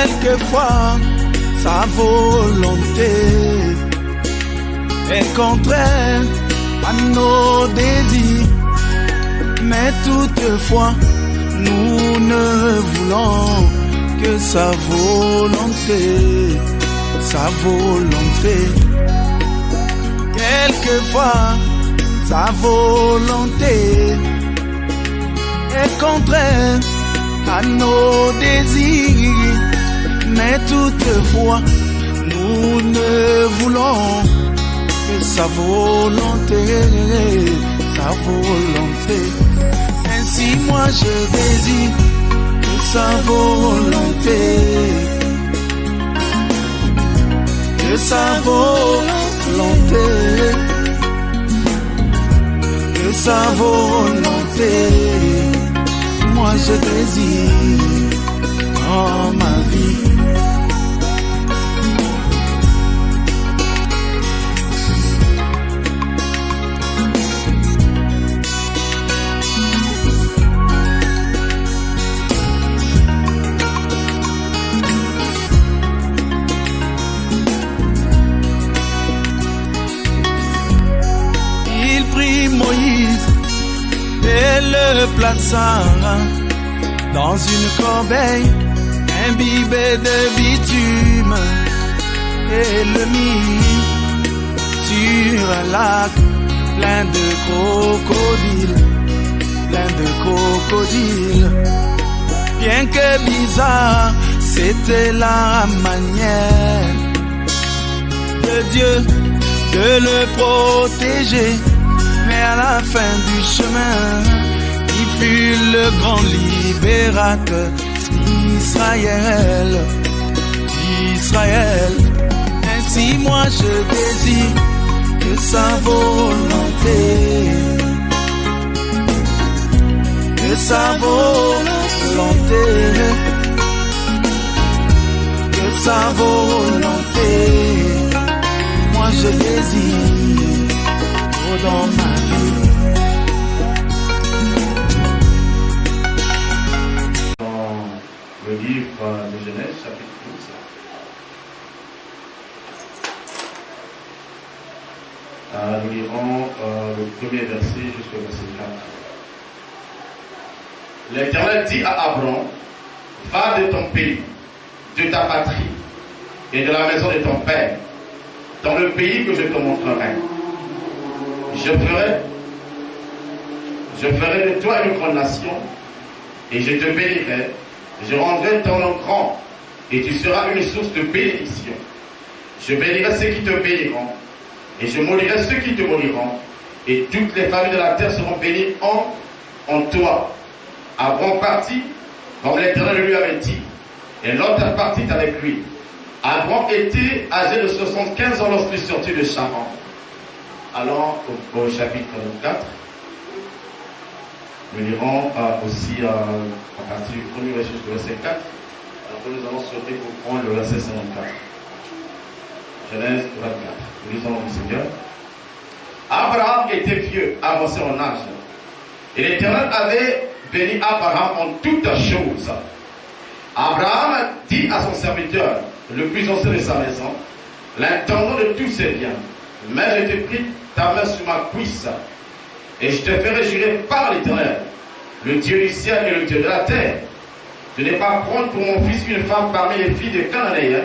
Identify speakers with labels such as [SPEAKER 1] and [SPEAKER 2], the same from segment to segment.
[SPEAKER 1] Quelquefois, sa volonté est contraire à nos désirs, mais toutefois, nous ne voulons que sa volonté, sa volonté. Quelquefois, sa volonté est contraire à nos désirs, mais toutefois, nous ne voulons que sa volonté, sa volonté. Ainsi moi je désire que sa volonté, que sa volonté, que sa volonté. Moi je désire dans ma vie. Il prit Moïse et le plaça dans une corbeille imbibée de bitume et le mit sur un lac plein de crocodiles, plein de crocodiles. Bien que bizarre, c'était la manière de Dieu de le protéger, mais à la fin du chemin, il fut le grand libérateur d'Israël, d'Israël. Ainsi moi je désire que sa volonté, que sa volonté, que sa volonté. Moi je désire dans ma vie.
[SPEAKER 2] Le livre de Genèse, chapitre 12. Nous lirons le premier verset jusqu'au verset 4. L'Éternel dit à Abraham, va de ton pays, de ta patrie et de la maison de ton père, dans le pays que je te montrerai. Je ferai de toi une grande nation, et je te bénirai. Je rendrai ton nom grand, et tu seras une source de bénédiction. Je bénirai ceux qui te béniront, et je maudirai ceux qui te maudiront, et toutes les familles de la terre seront bénies en toi. Abraham partit, comme l'Éternel lui avait dit, et Lot partit avec lui. Abraham était âgé de 75 ans lorsqu'il sortit de Charan. Allons au chapitre 4. Nous lirons aussi à partir du premier verset jusqu'au verset 4. Après nous allons sauter pour prendre le verset 54. Genèse 24. Nous lisons le Seigneur. Abraham était vieux, avancé en âge. Et l'Éternel avait béni Abraham en toutes choses. Abraham dit à son serviteur, le plus ancien de sa maison, l'intendant de tous ses biens, mais je t'ai pris ta main sur ma cuisse, et je te ferai jurer par l'Éternel, le Dieu du ciel et le Dieu de la terre, de ne pas prendre pour mon fils une femme parmi les filles des Cananéens,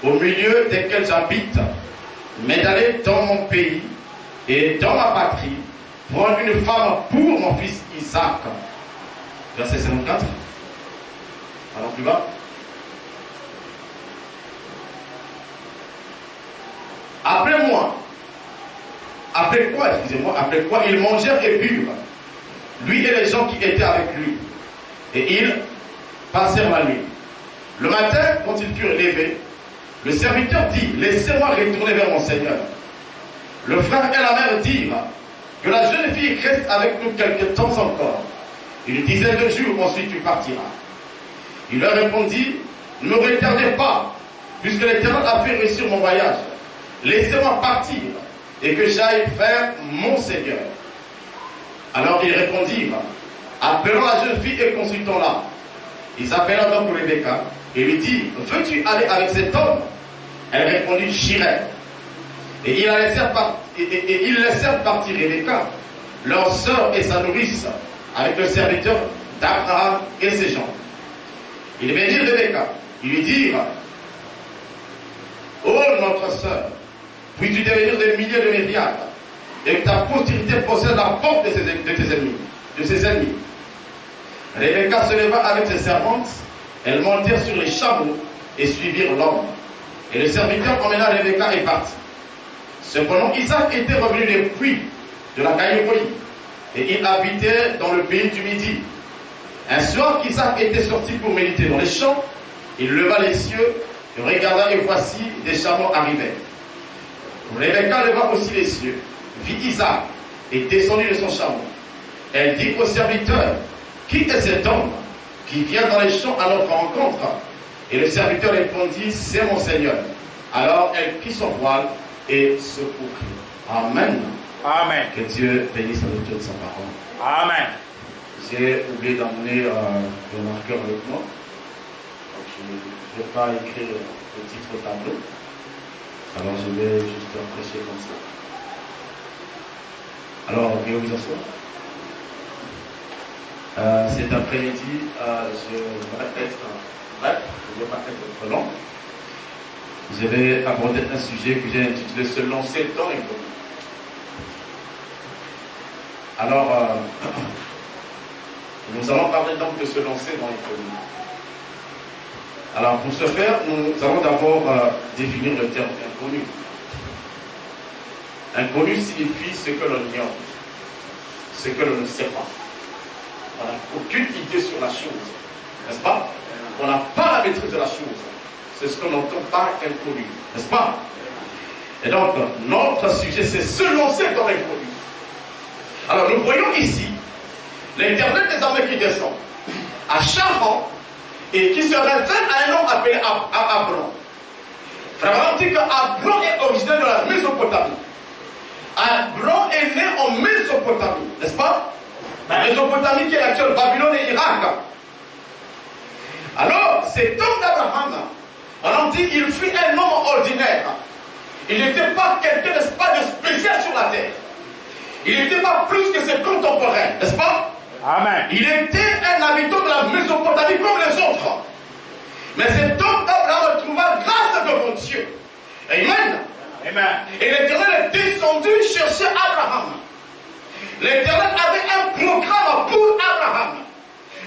[SPEAKER 2] au milieu desquelles j'habite, mais d'aller dans mon pays et dans ma patrie, prendre une femme pour mon fils Isaac. Verset 54. Allons plus bas. Après quoi ils mangèrent et burent, lui et les gens qui étaient avec lui, et ils passèrent la nuit. Le matin, quand ils furent levés, le serviteur dit, laissez-moi retourner vers mon Seigneur. Le frère et la mère dirent, que la jeune fille reste avec nous quelque temps encore, une dizaine de jours, ensuite tu partiras. Il leur répondit, ne me retardez pas, puisque l'Éternel a fait réussir mon voyage. Laissez-moi partir, et que j'aille faire mon Seigneur. Alors ils répondirent, appelons la jeune fille et consultons-la. Ils appelèrent donc Rebecca, et lui dit, veux-tu aller avec cet homme? Elle répondit, j'irai. Et ils laissèrent partir Rebecca, leur sœur et sa nourrice, avec le serviteur d'Abraham et ses gens. Ils bénirent Rebecca. Ils lui dirent, ô notre sœur, puis-tu devenir des milliers de myriades, et que ta postérité possède la porte de ses ennemis. Rebecca se leva avec ses servantes, elles montèrent sur les chameaux et suivirent l'homme. Et le serviteur emmena Rebecca et partit. Cependant, Isaac était revenu des puits de la Caïroïe, et il habitait dans le pays du Midi. Un soir qu'Isaac était sorti pour méditer dans les champs, il leva les cieux, et regarda, et voici des chameaux arrivaient. Rebecca leva aussi les cieux, vit Isaac, et descendit de son chameau. Elle dit au serviteur, qui est cet homme qui vient dans les champs à notre rencontre? Et le serviteur répondit, c'est mon Seigneur. Alors elle prit son voile et se couvrit. Amen.
[SPEAKER 3] Amen.
[SPEAKER 2] Que Dieu bénisse la lecture de sa parole.
[SPEAKER 3] Amen.
[SPEAKER 2] J'ai oublié d'emmener le marqueur avec moi. Donc, je ne vais pas écrire le titre au tableau. Alors je vais juste prêcher comme ça. Alors, veuillez vous asseoir. Cet après-midi, je vais être bref, je ne vais pas être trop long. Je vais aborder un sujet que j'ai intitulé Se lancer dans l'inconnu. Alors, nous allons parler donc de se lancer dans l'inconnu. Alors, pour ce faire, nous allons d'abord définir le terme inconnu. Inconnu signifie ce que l'on ignore, ce que l'on ne sait pas. On n'a aucune idée sur la chose, n'est-ce pas? On n'a pas la maîtrise de la chose. C'est ce qu'on entend par inconnu, n'est-ce pas? Et donc, notre sujet, c'est se lancer dans l'inconnu. Alors, nous voyons ici l'Internet des armées qui descend à Charan et qui se révèle à un homme appelé Abram. Frère, dit qu'Abram est originaire de la Mésopotamie. Abram est né en Mésopotamie, n'est-ce pas? La Mésopotamie qui est l'actuelle Babylone et Irak. Alors, cet homme d'Abraham, on dit qu'il fut un homme ordinaire. Il n'était pas quelqu'un, n'est-ce pas, de spécial sur la terre. Il n'était pas plus que ses contemporains, n'est-ce pas?
[SPEAKER 3] Amen.
[SPEAKER 2] Il était un habitant de la Mésopotamie comme les autres. Mais cet homme d'Abraham trouva grâce devant Dieu. Amen.
[SPEAKER 3] Amen.
[SPEAKER 2] Et l'Éternel est descendu chercher Abraham. L'Éternel avait un programme pour Abraham.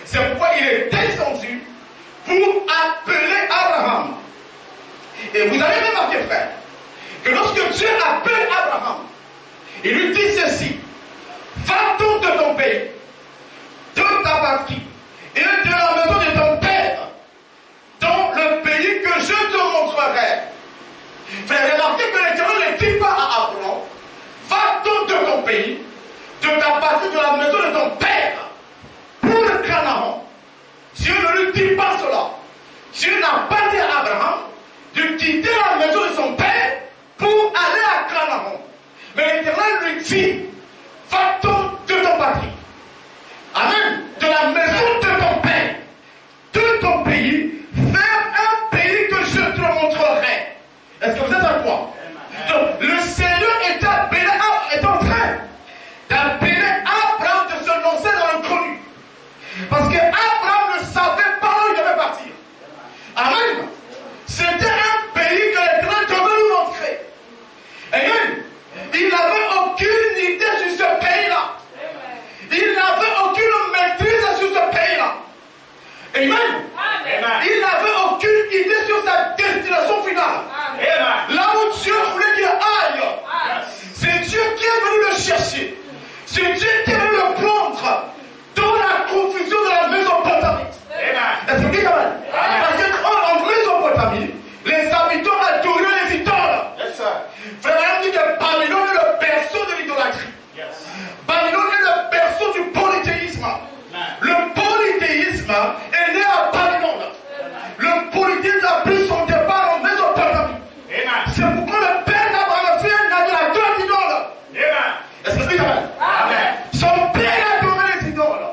[SPEAKER 2] C'est pourquoi il est descendu pour appeler Abraham. Et vous avez remarqué, frère, que lorsque Dieu appelle Abraham, il lui dit ceci: va-t'en de ton pays, de ta patrie et de la maison de ton père, dans le pays que je te montrerai. Frère, remarquez que l'Éternel ne dit pas à Abraham: va-t'en de ton pays, de ta patrie, de la maison de ton père, pour le Canaan. Dieu ne lui dit pas cela. Dieu n'a pas dit à Abraham de quitter la maison de son père pour aller à Canaan. Mais l'Éternel lui dit: va-t'en de ton patrie. Amen. De la maison de ton père, de ton pays, vers un pays que je te montrerai. Est-ce que vous êtes à quoi? Donc, le Seigneur est en train d'appeler Abraham de se lancer dans l'inconnu. Parce que Abraham ne savait pas où il devait partir. Amen. C'était un pays que l'Éternel devait lui montrer. Amen. Il n'avait aucune idée sur ce pays-là. Il n'avait aucune maîtrise sur ce pays-là. Amen. Il n'avait aucune idée sur sa destination finale. Là où Dieu voulait qu'il aille. C'est Dieu qui est venu le chercher. C'est Dieu qui est venu le prendre dans la confusion de la Mésopotamie. Est-ce que vous dites Amen? Parce qu'en Mésopotamie, les habitants adoraient les idoles. Frère, dit que Babylone est le berceau de l'idolâtrie. Babylone est le berceau du polythéisme. Le polythéisme est né à Babylone. Le polythéisme a pris son départ en Mésopotamie. C'est pourquoi le père d'Abraham fut un adorateur d'idoles. Est-ce que vous dites Amen? Son père adorait les idoles.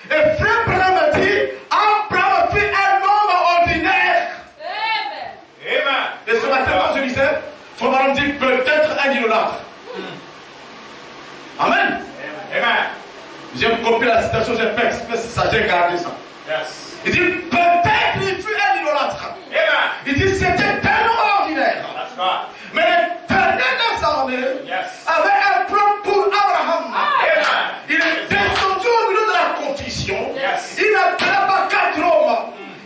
[SPEAKER 2] Et frère Abraham a dit: Abraham fut un homme ordinaire.
[SPEAKER 4] chose, j'ai gardé ça.
[SPEAKER 3] Yes.
[SPEAKER 4] Il dit, peut-être il fut un idolâtre.
[SPEAKER 3] Amen.
[SPEAKER 4] Il dit, c'était tellement ordinaire.
[SPEAKER 3] That's right.
[SPEAKER 4] Mais l'éternel des armées
[SPEAKER 3] Yes.
[SPEAKER 4] avait un plan pour Abraham.
[SPEAKER 3] Amen.
[SPEAKER 4] Il est descendu au milieu de la condition.
[SPEAKER 3] Yes.
[SPEAKER 4] Il n'appela pas 4 hommes.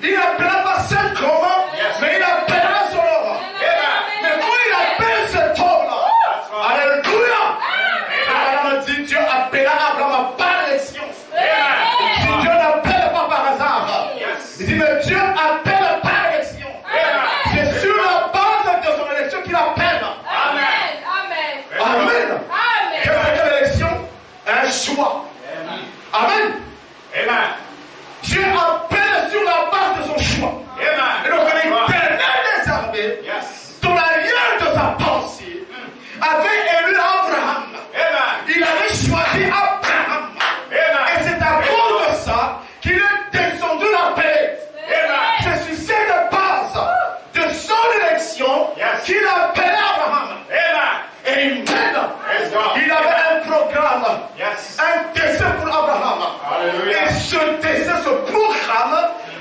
[SPEAKER 4] Il n'appela pas 5 hommes.
[SPEAKER 3] Yes.
[SPEAKER 4] Mais il appela un seul homme.
[SPEAKER 3] Amen.
[SPEAKER 4] Mais quand il appelle cet homme-là,
[SPEAKER 3] That's right.
[SPEAKER 4] alléluia, Abraham dit, Dieu appela Abraham par l'élection.
[SPEAKER 3] Amen.
[SPEAKER 4] Dieu n'appelle pas par hasard.
[SPEAKER 3] Yes.
[SPEAKER 4] Il dit, mais Dieu appelle par élection.
[SPEAKER 3] Amen.
[SPEAKER 4] C'est sur la base de son élection qu'il appelle.
[SPEAKER 3] Amen.
[SPEAKER 4] Amen. Qu'est-ce que c'est l'élection? Un choix. Amen.
[SPEAKER 3] Amen.
[SPEAKER 4] Dieu appelle sur la base de son choix.
[SPEAKER 3] Amen.
[SPEAKER 4] Et donc l'éternel des armées,
[SPEAKER 3] Yes.
[SPEAKER 4] dans la ligne de sa pensée, avait élu Abraham.
[SPEAKER 3] Amen.
[SPEAKER 4] Il avait choisi Abraham. Et
[SPEAKER 3] Amen.
[SPEAKER 4] c'est à cause de ça qu'il est descendu l'appeler.
[SPEAKER 3] Amen.
[SPEAKER 4] C'est sur cette base de son élection
[SPEAKER 3] Yes.
[SPEAKER 4] qu'il appelait Abraham.
[SPEAKER 3] Amen.
[SPEAKER 4] Et il mène.
[SPEAKER 3] Praise God.
[SPEAKER 4] Il avait un programme,
[SPEAKER 3] Yes.
[SPEAKER 4] un dessein pour Abraham.
[SPEAKER 3] Hallelujah.
[SPEAKER 4] Et ce dessein, ce programme,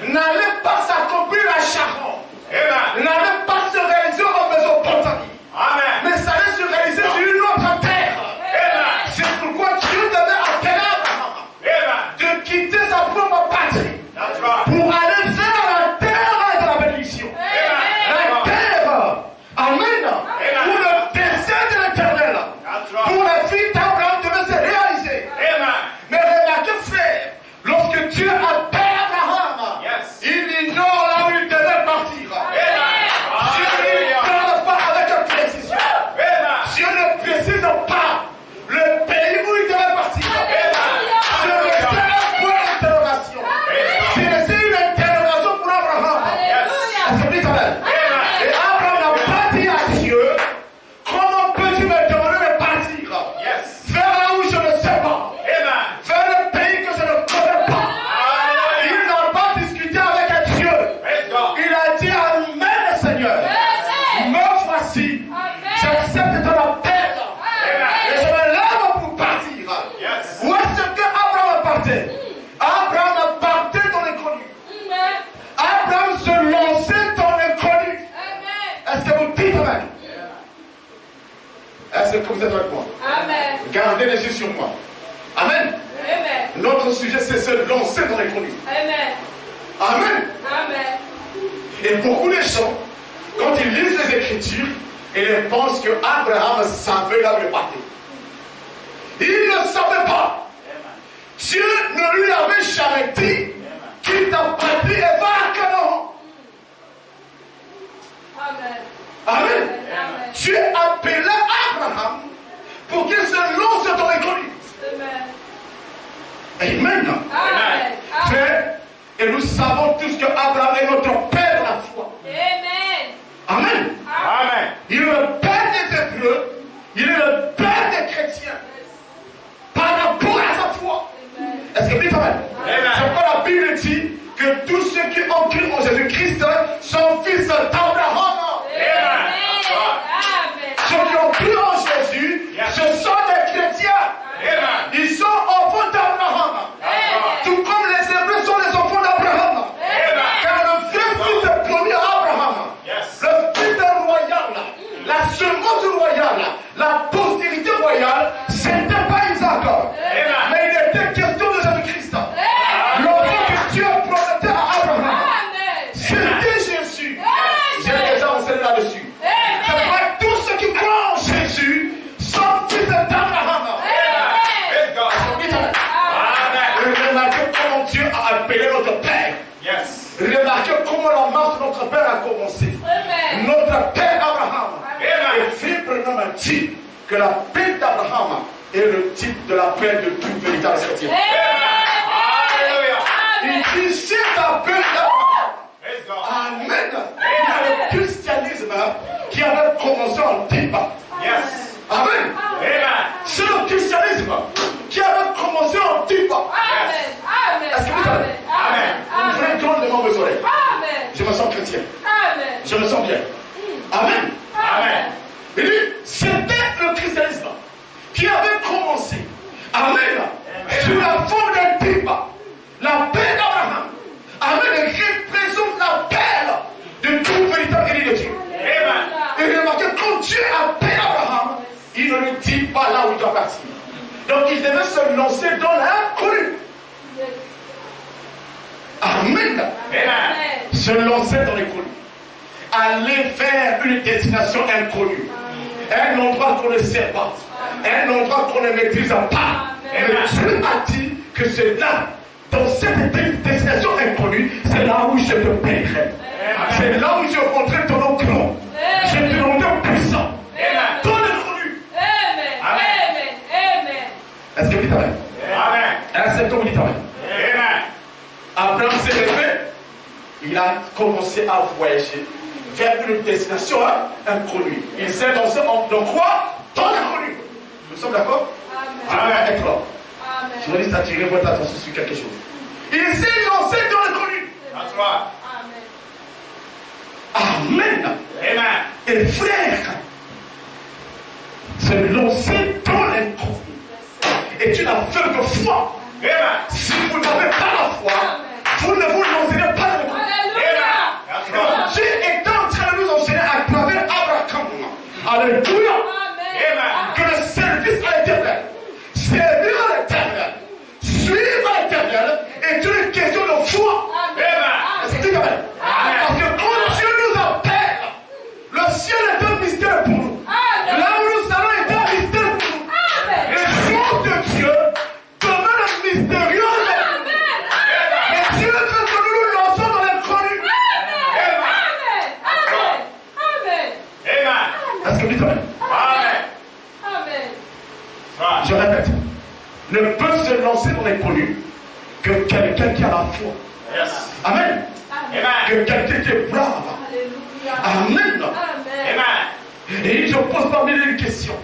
[SPEAKER 4] n'allait pas s'accomplir à Charon.
[SPEAKER 3] Amen.
[SPEAKER 4] N'allait pas se réaliser en Mésopotamie.
[SPEAKER 3] Amen.
[SPEAKER 4] Mais ça allait se réaliser sur une autre terre.
[SPEAKER 3] Amen.
[SPEAKER 4] C'est pourquoi Dieu devait appeler Abraham
[SPEAKER 3] Amen.
[SPEAKER 4] de quitter sa propre patrie
[SPEAKER 3] That's right.
[SPEAKER 4] pour aller vers la terre de la bénédiction. La terre, amen, où le dessein de l'éternel
[SPEAKER 3] That's
[SPEAKER 4] pour
[SPEAKER 3] right.
[SPEAKER 4] la vie d'Abraham devait se réaliser.
[SPEAKER 3] Amen.
[SPEAKER 4] Mais remarquez, frère, lorsque Dieu appelle Abraham,
[SPEAKER 3] Yes.
[SPEAKER 4] il ignore là où il devait partir. Dieu ne parle pas avec précision.
[SPEAKER 3] Amen.
[SPEAKER 4] Dieu ne précise pas le pays où il devait partir. Je restais un point d'interrogation. J'ai laissé une interrogation pour Abraham. Est-ce que vous savez? Et Abraham n'a pas dit à Dieu, comment peux-tu me demander de partir?
[SPEAKER 3] Yes.
[SPEAKER 4] Vers là où je ne sais pas.
[SPEAKER 3] Amen.
[SPEAKER 4] Vers le pays que je ne connais pas. Il n'a pas discuté avec Dieu.
[SPEAKER 3] Praise God.
[SPEAKER 4] Il a dit Amen, Seigneur. Me voici. J'accepte ton appel. Et je me lève pour partir.
[SPEAKER 3] Yes.
[SPEAKER 4] Où est-ce que Abraham partait? Abraham partait dans l'inconnu. Abraham se lançait dans l'inconnu. Est-ce que vous dites Amen? Est-ce que vous êtes avec moi? Gardez les yeux sur moi. Amen. Notre sujet, c'est se lancer dans l'inconnu. Amen. Et beaucoup de gens, quand ils lisent les Écritures, ils pensent que Abraham savait là où il partait. Il ne savait pas. Dieu ne lui avait jamais dit qu'il t'a parti et va à Canaan. Amen. Dieu appela Abraham pour qu'il se lance dans l'inconnu. Amen. Frère, et nous savons tous que Abraham est notre père de la foi. Amen.
[SPEAKER 3] Amen.
[SPEAKER 4] Il est le père des Hébreux, il est le père des chrétiens. Par rapport à sa foi. Est-ce que vous dites Amen? C'est pourquoi la Bible dit que tous ceux qui ont cru en Jésus-Christ sont fils d'Abraham. Ceux qui ont cru en Jésus, ce sont des chrétiens. Ils sont enfants d'Abraham. Tout comme les Hébreux sont les enfants d'Abraham. Car le vrai fils est promis à Abraham. Le fils royal, la semence royale, la postérité royale, c'était pas Isaac. Mais il était question de Jésus-Christ. L'enfant que Dieu promettait à Abraham, c'était Jésus. J'ai déjà enseigné là-dessus. C'est pourquoi tous ceux qui croient en Jésus sont fils d'Abraham. Remarquez comment Dieu a appelé notre Père. Remarquez comment la marche de notre Père a commencé. Notre Père Abraham. Et Philippe nous dit que la paix d'Abraham est le type de la paix de tout véritable chrétien. Il dit c'est la paix d'Abraham. Amen. Il y a le christianisme qui avait commencé en Tibet. Amen. C'est le christianisme qui avait commencé en Tibet. Est-ce que vous savez? Ouvrez grandement vos oreilles. Je me sens chrétien. Je me sens bien. Amen. Il dit, c'était le christianisme qui avait commencé. Amen. Sous la forme d'un Tibet. Donc il devait se lancer dans l'inconnu. Amen. Se lancer dans l'inconnu. Aller vers une destination inconnue. Un endroit qu'on ne sait pas. Un endroit qu'on ne maîtrise pas. Et Dieu a dit que c'est là, dans cette destination inconnue, c'est là où je te paierai. C'est là où je rencontrerai ton nom grand. Je te rendrai puissant. Dans l'inconnu. Est-ce que vous dites Amen? Est-ce que vous dites Amen? Abraham s'est levé. Il a commencé à voyager vers une destination inconnue. Il s'est lancé dans quoi? Dans l'inconnu. Nous sommes d'accord? Je vais être là. Je vous dis d'attirer votre attention sur quelque chose. Il s'est lancé dans l'inconnu. Amen. Et frère, se lancer dans l'inconnu est une affaire de foi. Si vous n'avez pas la foi, vous ne vous lancerez pas dans l'inconnu. Dieu est en train de nous enseigner à travers Abraham. Alléluia. Que le service à l'éternel, servir à l'éternel, suivre à l'éternel est une question de foi. Est-ce que tu comprends? Parce que quand Dieu nous appelle, le ciel est un mystère pour nous. Là où nous allons est un mystère pour nous. Les choses de Dieu demeurent mystérieuses. Mais Dieu veut que nous nous lançons dans l'inconnu. Est-ce que vous dites Amen? Je répète, ne peut se lancer dans l'inconnu que quelqu'un qui a la foi. Amen. Que quelqu'un qui est brave. Amen. Et il se pose parmi les questions.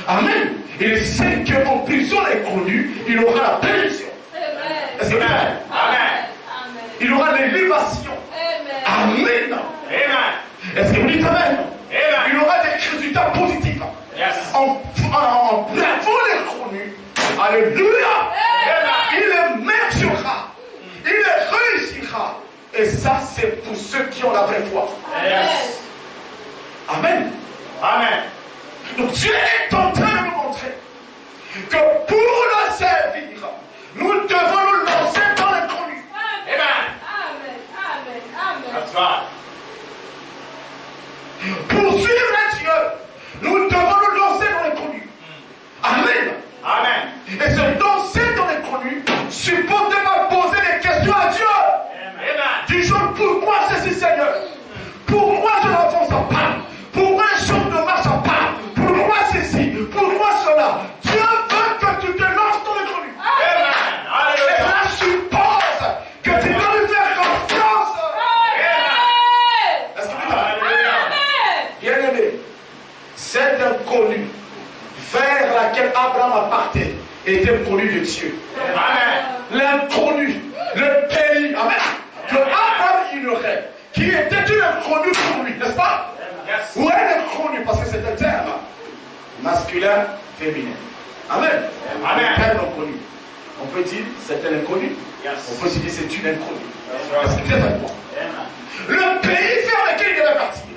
[SPEAKER 4] Amen. Il sait qu'en prison l'inconnu, il aura la bénédiction. Est-ce que vous Amen? Il aura l'élévation. Amen. Est-ce que vous dites Amen? Il aura des résultats positifs. En bravant l'inconnu. Alléluia. Il émergera. Il réussira. Et ça, c'est pour ceux qui ont la vraie foi. Amen. Donc Dieu est en train de nous montrer que pour le servir, nous devons nous lancer dans l'inconnu. Pour suivre Dieu, nous devons nous lancer dans l'inconnu. Amen. Et se lancer dans l'inconnu suppose de me poser des questions à Dieu. Du genre, pourquoi ceci, Seigneur? Pourquoi je n'avance pas? Pourquoi un champ ne marche pas? Pourquoi ceci? Pourquoi cela? Dieu veut que tu te lances dans l'inconnu. Et cela suppose que tu dois lui faire confiance. Est-ce que tu t'as bien aimé? Cet inconnu vers laquelle Abraham partait était connu de Dieu. L'inconnu, le pays, amen, que Abraham ignorait, qui était une inconnue pour lui, n'est-ce pas? Ou un inconnu, parce que c'est un terme masculin, féminin. Amen. Un terme inconnu. On peut dire c'est un inconnu. On peut dire c'est une inconnue. Est-ce que tu es avec moi? Le pays vers lequel il devait partir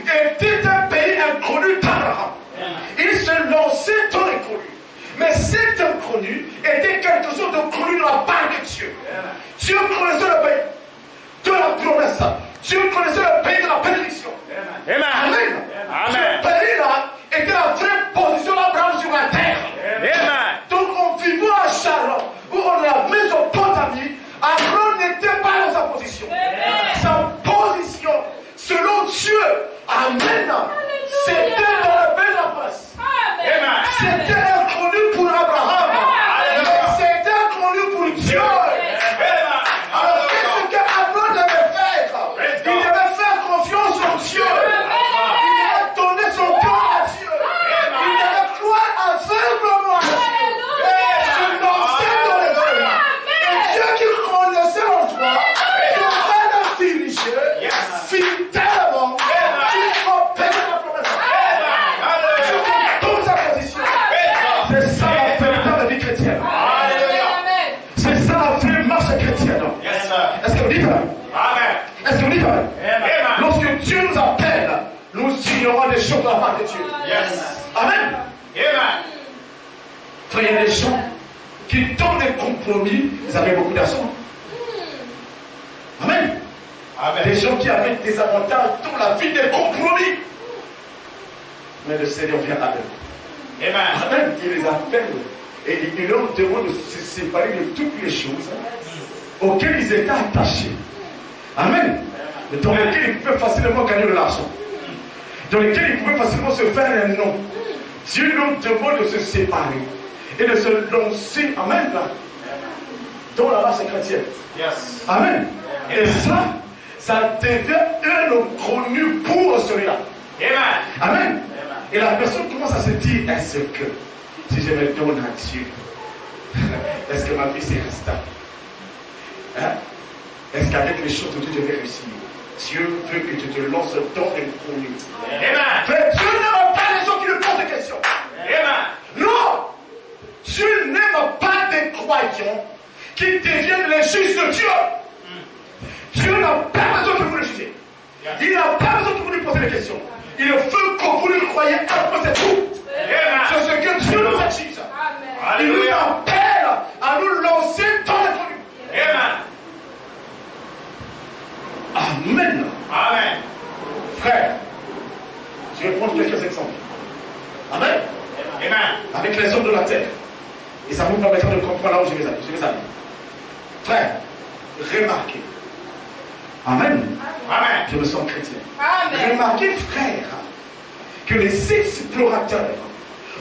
[SPEAKER 4] était un pays inconnu d'Abraham. Il se lançait dans l'inconnu. Mais cet inconnu était quelque chose de connu de la part de Dieu. Dieu connaissait le pays de la promesse. Dieu connaissait le pays de la bénédiction. Amen. Ce pays-là était la vraie position d'Abraham sur la terre. Donc en vivant à Charon, où on est à Mésopotamie, Abraham n'était pas dans sa position. Sa position, selon Dieu, amen, c'était dans le pays de la promesse. C'était inconnu pour Abraham. C'était inconnu pour Dieu. Alors qu'est-ce qu'Abraham devait faire? Il devait faire confiance en Dieu. Il devait donner son cœur à Dieu. Il devait croire aveuglément à Dieu. Et se lancer dans le feu. Et Dieu qui connaissait en toi, qui va le diriger fidèlement jusqu'au pays de la promesse. C'est ça la véritable vie chrétienne. C'est ça la vraie marche chrétienne. Est-ce que vous dites Amen? Est-ce que vous dites Amen? Lorsque Dieu nous appelle, nous ignorons des choses de la part de Dieu. Amen. Frère, il y a des gens qui, dans des compromis, ils avaient beaucoup d'argent. Amen.
[SPEAKER 3] Amen.
[SPEAKER 4] Des gens qui avaient des avantages dans la vie des compromis. Mais le Seigneur vient à eux.
[SPEAKER 3] Amen.
[SPEAKER 4] Amen. Il les appelle et il leur demande de se séparer de toutes les choses auxquelles ils étaient attachés. Amen. Dans lesquelles ils pouvaient facilement gagner de l'argent. Dans lesquelles ils pouvaient facilement se faire un nom. Dieu leur demande de se séparer et de se lancer, amen, là, dans la race chrétienne.
[SPEAKER 3] Yes.
[SPEAKER 4] Amen. Et ça devient un connu pour celui-là.
[SPEAKER 3] Amen.
[SPEAKER 4] Amen. Et la personne commence à se dire, est-ce que si je me donne à Dieu, est-ce que ma vie c'est stable? Hein? Est-ce qu'avec les choses de Dieu je vais réussir? Dieu veut que tu te lances dans l'inconnu.
[SPEAKER 3] Amen.
[SPEAKER 4] Mais Dieu n'aime pas les gens qui lui posent des questions.
[SPEAKER 3] Amen.
[SPEAKER 4] Non! Dieu n'aime pas des croyants qui deviennent les juges de Dieu. Dieu n'a pas besoin que vous le jugez. Il n'a pas besoin que vous lui posez des questions. Il veut que vous lui croyez un peu, c'est tout. C'est ce que Dieu nous exige. Il nous appelle à nous lancer dans l'inconnu.
[SPEAKER 3] Amen.
[SPEAKER 4] Amen.
[SPEAKER 3] Amen.
[SPEAKER 4] Frère, je vais prendre quelques exemples. Amen.
[SPEAKER 3] Amen.
[SPEAKER 4] Avec les hommes de la terre. Et ça vous permettra de comprendre là où je vais aller. Frère, remarquez. Amen.
[SPEAKER 3] Amen.
[SPEAKER 4] Je me sens chrétien.
[SPEAKER 5] Amen.
[SPEAKER 4] Remarquez, frère, que les explorateurs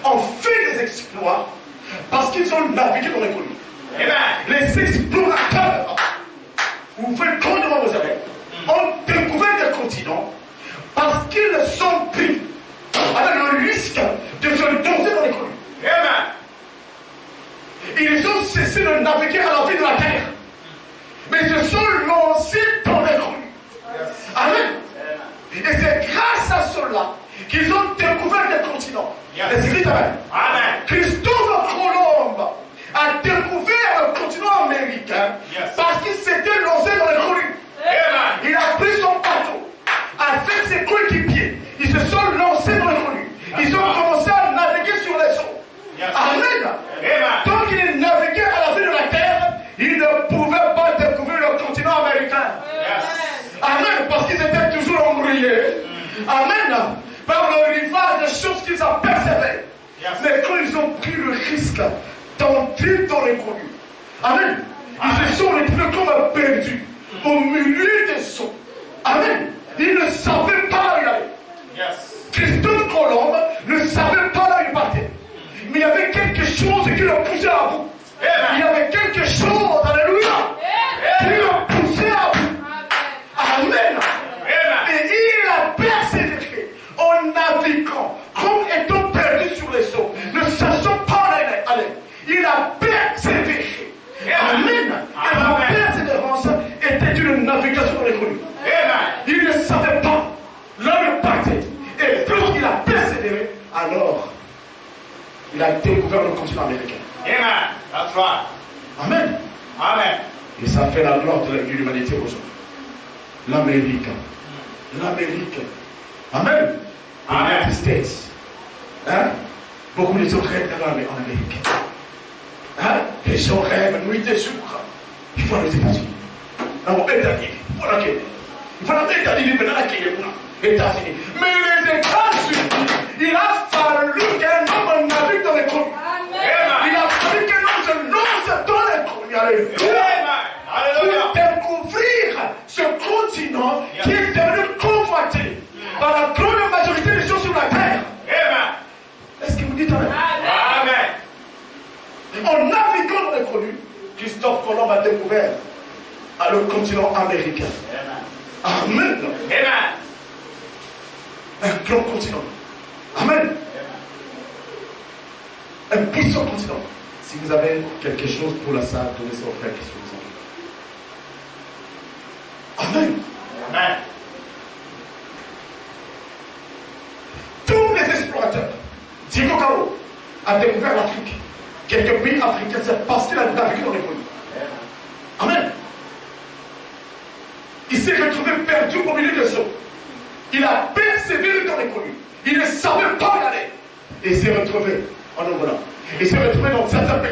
[SPEAKER 4] ont fait des exploits parce qu'ils ont navigué dans l'inconnu.
[SPEAKER 3] Amen.
[SPEAKER 4] Les explorateurs, vous faites compte devant vos oreilles, ont découvert des continents parce qu'ils sont pris avec le risque de se lancer dans l'inconnu.
[SPEAKER 3] Amen.
[SPEAKER 4] Ils ont cessé de naviguer à la vie de la terre, mais ils se sont lancés dans l'inconnu. Amen. Et c'est grâce à cela qu'ils ont découvert des continents. Les Églises, amen.
[SPEAKER 3] Amen.
[SPEAKER 4] Christophe Colomb a découvert le continent américain parce qu'il s'était lancé dans l'inconnu.
[SPEAKER 3] Amen.
[SPEAKER 4] Il a pris son bateau avec ses coéquipiers. Ils se sont lancés dans l'inconnu. Ils ont commencé à naviguer sur les eaux. Amen. Tant qu'il naviguait à la vie de la terre, il ne pouvait pas découvrir le continent américain. Amen. Parce qu'ils étaient toujours embrouillés. Amen. Par le rivage des choses qu'ils apercevaient. Mais quand ils ont pris le risque d'entrer dans l'inconnu, amen, ils se sont retrouvés comme perdus au milieu des eaux. Amen. Ils ne savaient pas là où il allait. Christophe Colomb ne savait pas là où il partait. Mais il y avait quelque chose qui le poussait à bout. Il y avait quelque chose, alléluia, qui le poussait à bout. Amen. Et il a persévéré en naviguant, comme étant perdu sur les eaux, ne sachant pas où aller. Il a persévéré. Amen. Et la persévérance était une navigation dans l'inconnu. Il ne savait pas là où il partait. Et plus il a persévéré, alors il a découvert le continent américain.
[SPEAKER 3] Amen. That's right.
[SPEAKER 4] Amen.
[SPEAKER 3] Amen.
[SPEAKER 4] Et ça fait la gloire de l'humanité aujourd'hui. L'Amérique. L'Amérique. Amen.
[SPEAKER 3] Amen.
[SPEAKER 4] United States. Hein? Beaucoup de gens rêvent d'aller en Amérique. Hein? Les gens rêvent nuit et jour. Il faut aller aux États-Unis. Non, États-Unis. Voilà qu'il est. Il faut aller aux États-Unis, maintenant qu'il est là. États-Unis. Mais les États-Unis, il a fallu qu'un homme navigue dans les connues. Il a fallu qu'un homme se lance dans les connues. Alléluia. Pour découvrir ce continent qui est devenu convoité par la grande majorité des gens sur la terre. Est-ce que vous dites amen? En naviguant dans les connues, Christophe Colomb a découvert le continent américain. Amen. Un grand continent. Amen. Un puissant continent. Si vous avez quelque chose pour la salle, donnez ça au frère qui sont Amen.
[SPEAKER 3] Amen.
[SPEAKER 4] Tous les explorateurs, Diego Cao a découvert l'Afrique. Quelques pays africains, c'est parce qu'il a navigué dans les connues. Amen. Il s'est retrouvé perdu au milieu des eaux. Il a persévéré dans les connues. Il ne savait pas où aller. Et il s'est retrouvé en Angola. Il s'est retrouvé dans certains pays.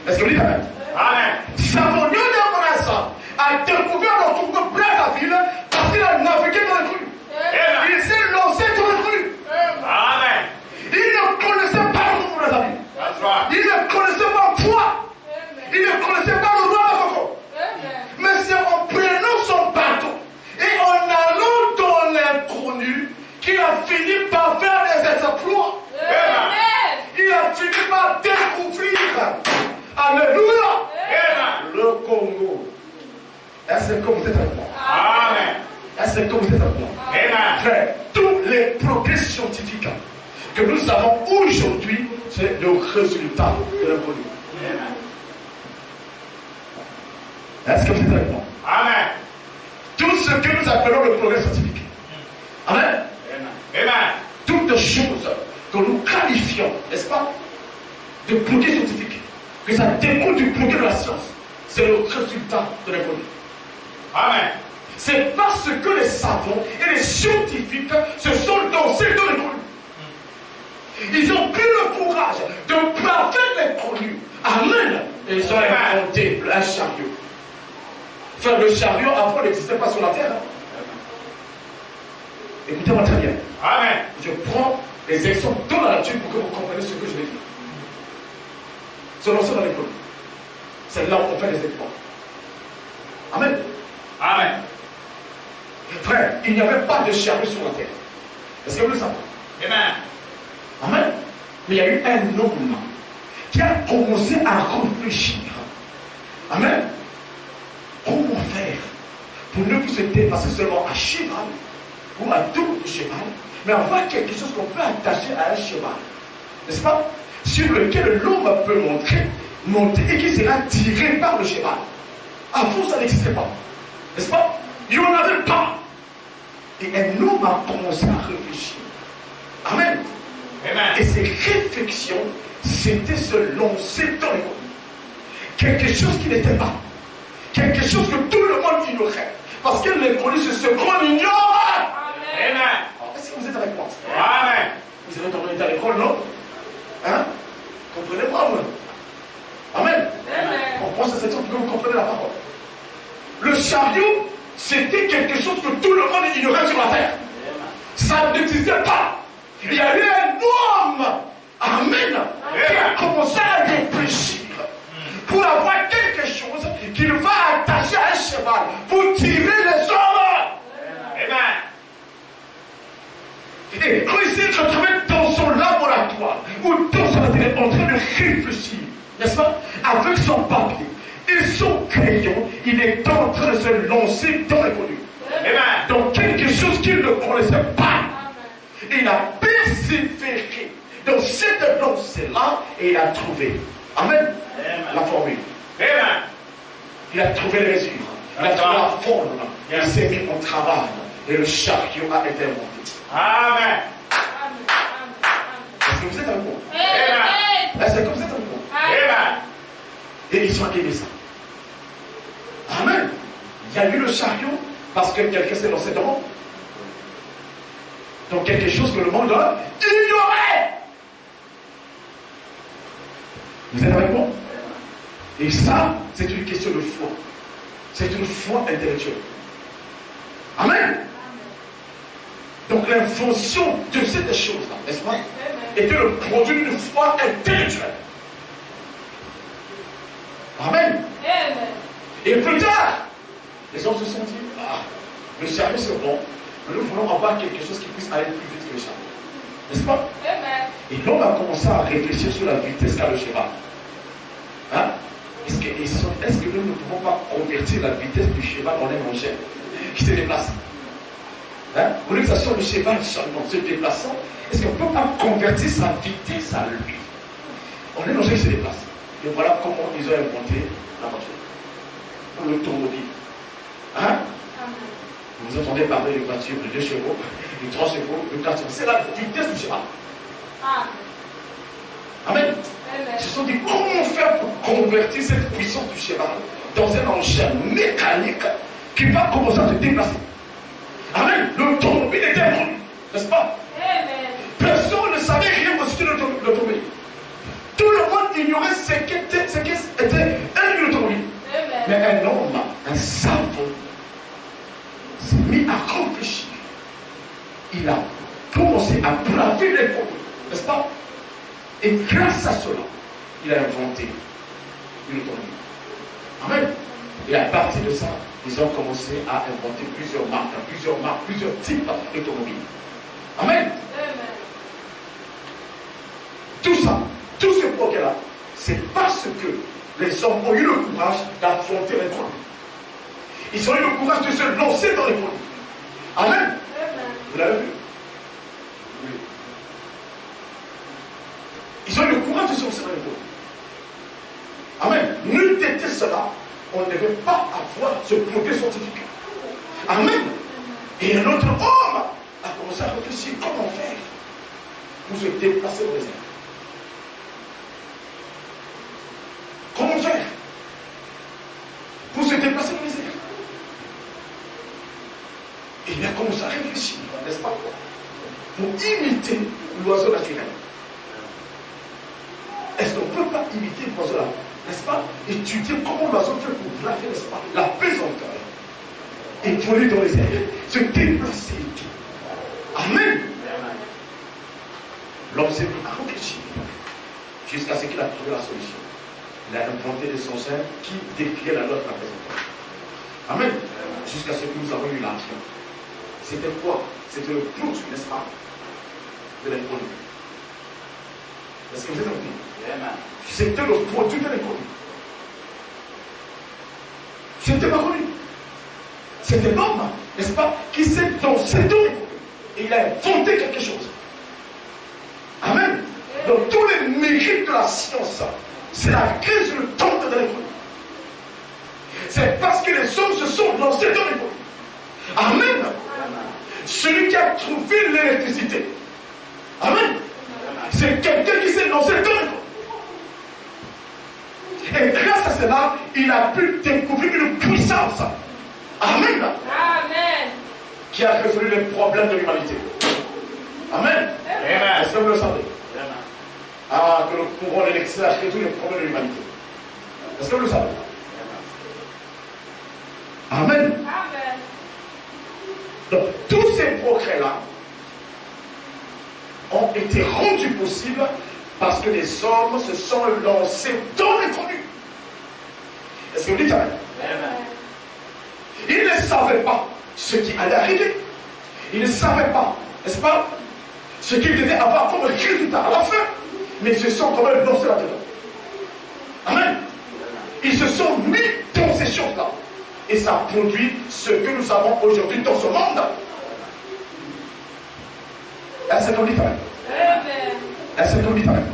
[SPEAKER 4] Est-ce que vous dites Amen?
[SPEAKER 3] Amen.
[SPEAKER 4] Savonnier de Monassa a découvert notre groupe Brazzaville parce qu'il a navigué dans les crues. Il s'est lancé dans les crues.
[SPEAKER 3] Amen.
[SPEAKER 4] Il ne connaissait pas le groupe Brazzaville.
[SPEAKER 3] That's right.
[SPEAKER 4] Il ne connaissait pas toi. Il ne connaissait pas le roi Makoko. Mais c'est en prenant son bateau et en allant dans l'inconnu qu'il a fini par faire des exploits. Il a fini par découvrir. Alléluia. Le Congo. Est-ce que vous êtes avec moi?
[SPEAKER 3] Amen.
[SPEAKER 4] Est-ce que vous êtes avec moi?
[SPEAKER 3] Amen.
[SPEAKER 4] Frère, tous les progrès scientifiques que nous avons aujourd'hui, c'est le résultat de l'inconnu. Est-ce que vous êtes avec moi?
[SPEAKER 3] Amen.
[SPEAKER 4] Tout ce que nous appelons le progrès scientifique. Amen.
[SPEAKER 3] Amen.
[SPEAKER 4] Toutes les choses que nous qualifions, n'est-ce pas, de progrès scientifique, que ça découle du progrès de la science, c'est le résultat de l'inconnu.
[SPEAKER 3] Amen.
[SPEAKER 4] C'est parce que les savants et les scientifiques se sont lancés dans l'inconnu. Ils ont pris le courage de braver l'inconnu. Amen. Et ils ont inventé un chariot. Enfin, le chariot avant n'existait pas sur la terre. Écoutez-moi très bien.
[SPEAKER 3] Amen.
[SPEAKER 4] Je prends les exemples dans la nature pour que vous compreniez ce que je vais dire. Se lancer dans l'école. C'est là où on fait les exploits. Amen.
[SPEAKER 3] Amen.
[SPEAKER 4] Frère, il n'y avait pas de chariot sur la terre. Est-ce que vous le savez?
[SPEAKER 3] Amen.
[SPEAKER 4] Amen. Mais il y a eu un homme qui a commencé à réfléchir. Amen. Comment faire pour ne plus se dépasser seulement à cheval ou à dos de cheval, mais avoir quelque chose qu'on peut attacher à un cheval, n'est-ce pas? Sur lequel l'homme peut monter et qui sera tiré par le cheval. Avant, ça n'existait pas, n'est-ce pas? Il n'y en avait pas. Et un homme a commencé à réfléchir. Amen.
[SPEAKER 3] Amen.
[SPEAKER 4] Et ces réflexions, c'était se lancer dans les mondes. Quelque chose qui n'était pas. Quelque chose que tout le monde ignorait. Parce que l'inconnu, c'est ce qu'on ignore.
[SPEAKER 3] Amen.
[SPEAKER 4] Est-ce que vous êtes avec moi?
[SPEAKER 3] Amen.
[SPEAKER 4] Vous avez entendu à l'école, non? Hein? Comprenez-moi, moi. Amen. On pense à cette sorte que vous comprenez la parole. Le chariot, c'était quelque chose que tout le monde ignorait sur la terre. Ça n'existait pas. Il y a eu un homme, amen, qui a commencé à réfléchir pour avoir quelque chose qu'il va attacher à un cheval pour tirer les hommes.
[SPEAKER 3] Amen.
[SPEAKER 4] Et quand il s'est retrouvé dans son laboratoire ou dans son atelier en train de réfléchir, n'est-ce pas, avec son papier et son crayon, il est en train de se lancer dans l'inconnu. Dans quelque chose qu'il ne connaissait pas. Il a persévéré dans cette lancée-là et il a trouvé. Amen. La formule.
[SPEAKER 3] Amen.
[SPEAKER 4] Il a trouvé les mesures. Il a trouvé la forme. Il s'est mis en travail. Et le chariot a été inventé.
[SPEAKER 3] Amen.
[SPEAKER 4] Est-ce que vous êtes avec moi?
[SPEAKER 3] Amen.
[SPEAKER 4] Est-ce que vous êtes avec moi?
[SPEAKER 3] Amen.
[SPEAKER 4] Et ils ont aimé ça. Amen. Il y a eu le chariot parce que quelqu'un s'est lancé dans quelque chose que le monde ignorait. Vous êtes avec moi? Et ça, c'est une question de foi. C'est une foi intellectuelle. Amen. Donc l'invention de cette chose-là, n'est-ce pas, était le produit d'une foi intellectuelle. Amen. Et plus tard, les hommes se sont dit, ah, le chariot c'est bon, mais nous voulons avoir quelque chose qui puisse aller plus vite que le chariot. N'est-ce pas? Et l'homme a commencé à réfléchir sur la vitesse qu'a le cheval. Hein? Est-ce que nous ne pouvons pas convertir la vitesse du cheval en un engin qui se déplace? Hein? Au lieu que ça soit le cheval seulement se déplaçant, est-ce qu'on ne peut pas convertir sa vitesse à lui en un engin qui se déplace? Et voilà comment ils ont inventé la voiture. Pour l'automobile. Hein? Vous entendez parler de voitures de 2 chevaux, de 3 chevaux, de 4 chevaux. C'est la vitesse du cheval. Amen. Ils se sont dit comment faire pour convertir cette puissance du cheval dans un engin mécanique qui va commencer à se déplacer. Amen. L'automobile était inconnu, n'est-ce pas? Personne ne savait rien au sujet de l'automobile. Tout le monde ignorait ce qu'était une autonomie. Mais un homme, un savant, s'est mis à réfléchir. Il a commencé à braver les problèmes, n'est-ce pas? Et grâce à cela, il a inventé une autonomie. Amen. Et à partir de ça, ils ont commencé à inventer plusieurs marques, plusieurs types d'autonomie. Amen. Tout ça, tout ce progrès-là, c'est parce que les hommes ont eu le courage d'affronter les problèmes. Ils ont eu le courage de se lancer dans les problèmes. Amen. Vous l'avez vu? Oui. Ils ont eu le courage de se lancer dans les problèmes. Amen. Nul n'était cela. On ne devait pas avoir ce progrès scientifique. Amen. Et un autre homme a commencé à réfléchir comment faire pour se déplacer au désert. Comment faire pour se déplacer au désert? Et il a commencé à réfléchir, n'est-ce pas? Pour imiter l'oiseau naturel. Est-ce qu'on ne peut pas imiter l'oiseau là? N'est-ce pas? Étudier comment l'oiseau fait pour braver, n'est-ce pas? La pesanteur. Et voler dans les airs. Se déplacer et tout. Amen. L'homme s'est mis à réfléchir jusqu'à ce qu'il a trouvé la solution. Il a inventé des songeurs qui décriaient la loi de la pesanteur. Amen. Jusqu'à ce que nous avons eu l'argent. C'était quoi? C'était le produit, n'est-ce pas? De l'économie. Est-ce que vous êtes compris? C'était le produit de l'économie. C'était pas connu. C'était l'homme, n'est-ce pas, qui s'est lancé dans l'économie. Et il a inventé quelque chose. Amen. Donc tous les mérites de la science, c'est la résultante de l'économie. C'est parce que les hommes se sont lancés dans l'économie. Amen. Celui qui a trouvé l'électricité. Amen. C'est quelqu'un qui s'est lancé dans l'économie. Et grâce à cela, il a pu découvrir une puissance. Amen.
[SPEAKER 3] Amen.
[SPEAKER 4] Qui a résolu les problèmes de l'humanité. Amen.
[SPEAKER 3] Amen.
[SPEAKER 4] Est-ce que vous le savez? Ah, que le courant de l'électricité a résolu les problèmes de l'humanité. Est-ce que vous le savez? Amen.
[SPEAKER 3] Amen.
[SPEAKER 4] Donc, tous ces progrès-là ont été rendus possibles parce que les hommes se sont lancés dans l'inconnu. Est-ce que vous dites Amen? Ils ne savaient pas ce qui allait arriver. Ils ne savaient pas, n'est-ce pas, ce qu'ils devaient avoir comme résultat à la fin. Mais ils se sont quand même lancés là-dedans. Amen. Ils se sont mis dans ces choses-là. Et ça produit ce que nous avons aujourd'hui dans ce monde. Est-ce que vous dites Amen? Est-ce que vous dites Amen?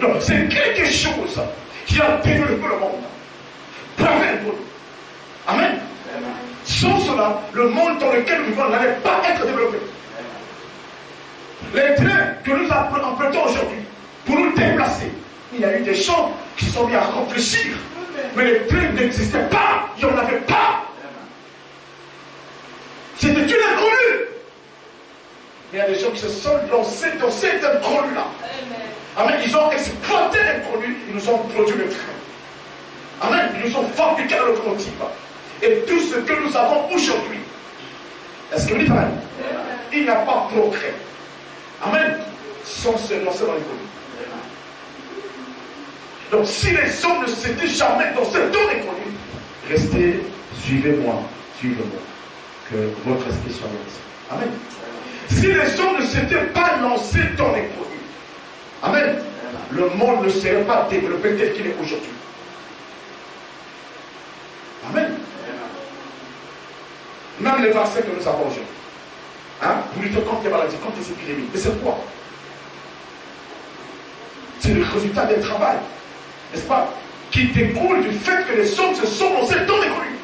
[SPEAKER 4] Donc, c'est quelque chose qui a développé le monde. Braver le monde. Amen. Sans cela, le monde dans lequel nous vivons n'allait pas être développé. Les trains que nous empruntons aujourd'hui, pour nous déplacer, il y a eu des gens qui sont mis à réfléchir. Mais les trains n'existaient pas. Il n'y en avait pas. C'était une inconnue. Il y a des gens qui se sont lancés dans cette inconnue-là. Amen. Ils ont exploité l'inconnu. Ils nous ont produit le train. Amen. Ils nous ont fabriqué la locomotive. Et tout ce que nous avons aujourd'hui. Est-ce que vous dites Amen? Il n'y a pas de progrès. Amen. Sans se lancer dans l'inconnu. Donc si les hommes ne s'étaient jamais lancés dans l'inconnu, restez, suivez-moi, suivez-moi. Que votre esprit soit lancé. Amen. Si les hommes ne s'étaient pas lancés dans l'inconnu, amen, le monde ne serait pas développé tel qu'il est aujourd'hui. Amen. Même les vaccins que nous avons aujourd'hui, hein, pour lutter contre les maladies, contre les épidémies. Mais c'est quoi? C'est le résultat d'un travail, n'est-ce pas, qui découle du fait que les hommes se sont lancés dans l'inconnu.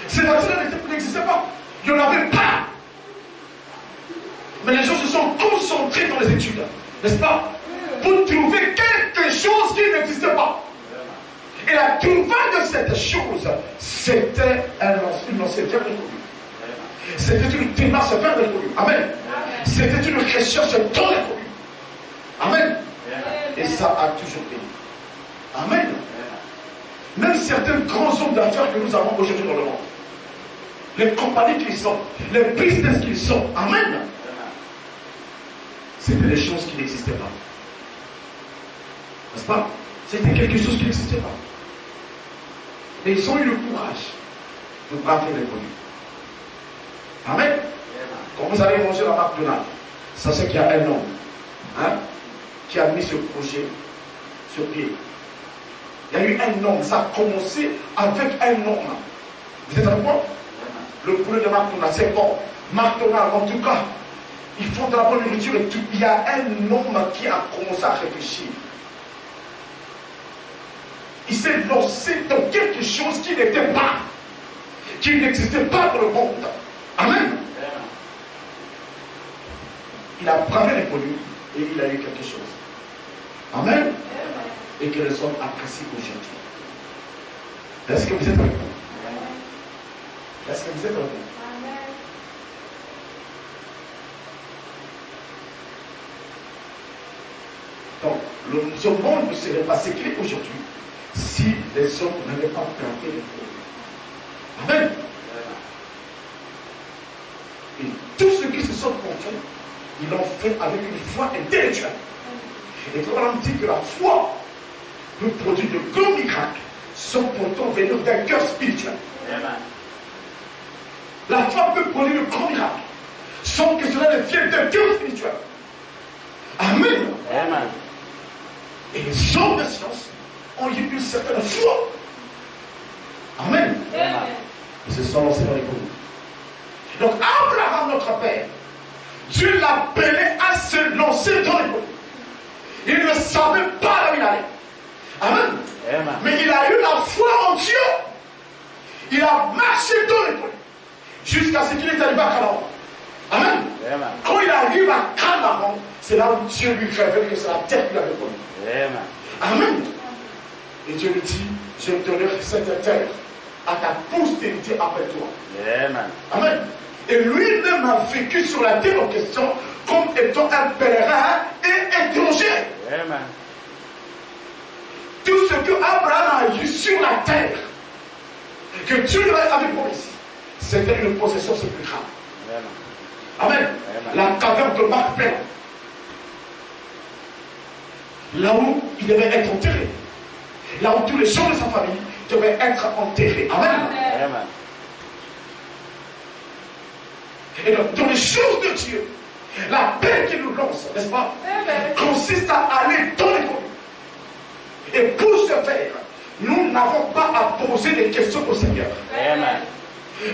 [SPEAKER 4] Ces vaccins n'existaient pas. Il n'y en avait pas. Mais les gens se sont concentrés dans les études, n'est-ce pas, pour trouver quelque chose qui n'existait pas. Et la trouvaille de cette chose, c'était une lancée vers l'inconnu. C'était une démarche vers l'inconnu. Amen. C'était une recherche dans l'inconnu. Amen. Et ça a toujours payé. Amen. Même certains grands hommes d'affaires que nous avons aujourd'hui dans le monde, les compagnies qu'ils sont, les business qu'ils sont, amen, c'était des choses qui n'existaient pas. N'est-ce pas? C'était quelque chose qui n'existait pas. Et ils ont eu le courage de braver les produits. Amen. Quand vous allez manger la McDonald's, sachez qu'il y a un homme qui a mis ce projet sur pied. Il y a eu un homme, ça a commencé avec un homme. Vous êtes avec moi? Le poulet de McDonald's, c'est bon. McDonald's, en tout cas, ils font de la bonne nourriture et tout. Il y a un homme qui a commencé à réfléchir. Il s'est lancé dans quelque chose qui n'était pas, qui n'existait pas dans le monde. Amen. Il a bravé les produits et il a eu quelque chose. Amen. Et que les hommes apprécient aujourd'hui. Est-ce que vous êtes avec moi? Est-ce que vous êtes avec moi? Donc, ce monde ne serait pas ce qu'il est aujourd'hui si les hommes n'avaient pas planté les produits. Amen. Et tous ceux qui se sont confiés, ils l'ont fait avec une foi intellectuelle. Et quand on dit que la foi peut produire de grands miracles, sans pourtant venir d'un cœur spirituel. La foi peut produire de grands miracles, sans que cela ne vienne d'un cœur spirituel. Amen.
[SPEAKER 3] Amen.
[SPEAKER 4] Et les hommes de science ont eu une certaine foi. Amen.
[SPEAKER 3] Amen.
[SPEAKER 4] Ils se sont lancés dans les produits. Donc Abraham, notre père, Dieu l'appelait à se lancer dans les produits. Il ne savait pas là où il allait. Amen.
[SPEAKER 3] Amen.
[SPEAKER 4] Mais il a eu la foi en Dieu. Il a marché dans les produits jusqu'à ce qu'il est arrivé à Canaan. Amen.
[SPEAKER 3] Amen.
[SPEAKER 4] Quand il arrive à Canaan, c'est là où Dieu lui révèle que c'est la terre qu'il avait connue.
[SPEAKER 3] Amen.
[SPEAKER 4] Amen. Et Dieu lui dit, je donnerai cette terre à ta postérité après toi.
[SPEAKER 3] Amen.
[SPEAKER 4] Amen. Et lui-même a vécu sur la terre en question comme étant un pèlerin et étranger.
[SPEAKER 3] Amen.
[SPEAKER 4] Tout ce que Abraham a eu sur la terre, que Dieu lui avait promis, c'était une possession sépulcrale.
[SPEAKER 3] Amen.
[SPEAKER 4] Amen. La caverne de Macpéla. Là où il devait être enterré. Là où tous les gens de sa famille devaient être enterrés. Amen.
[SPEAKER 3] Amen.
[SPEAKER 4] Et donc, dans les choses de Dieu, la paix qu'il nous lance, n'est-ce pas, consiste à aller dans les communes. Et pour ce faire, nous n'avons pas à poser des questions au Seigneur.
[SPEAKER 3] Amen.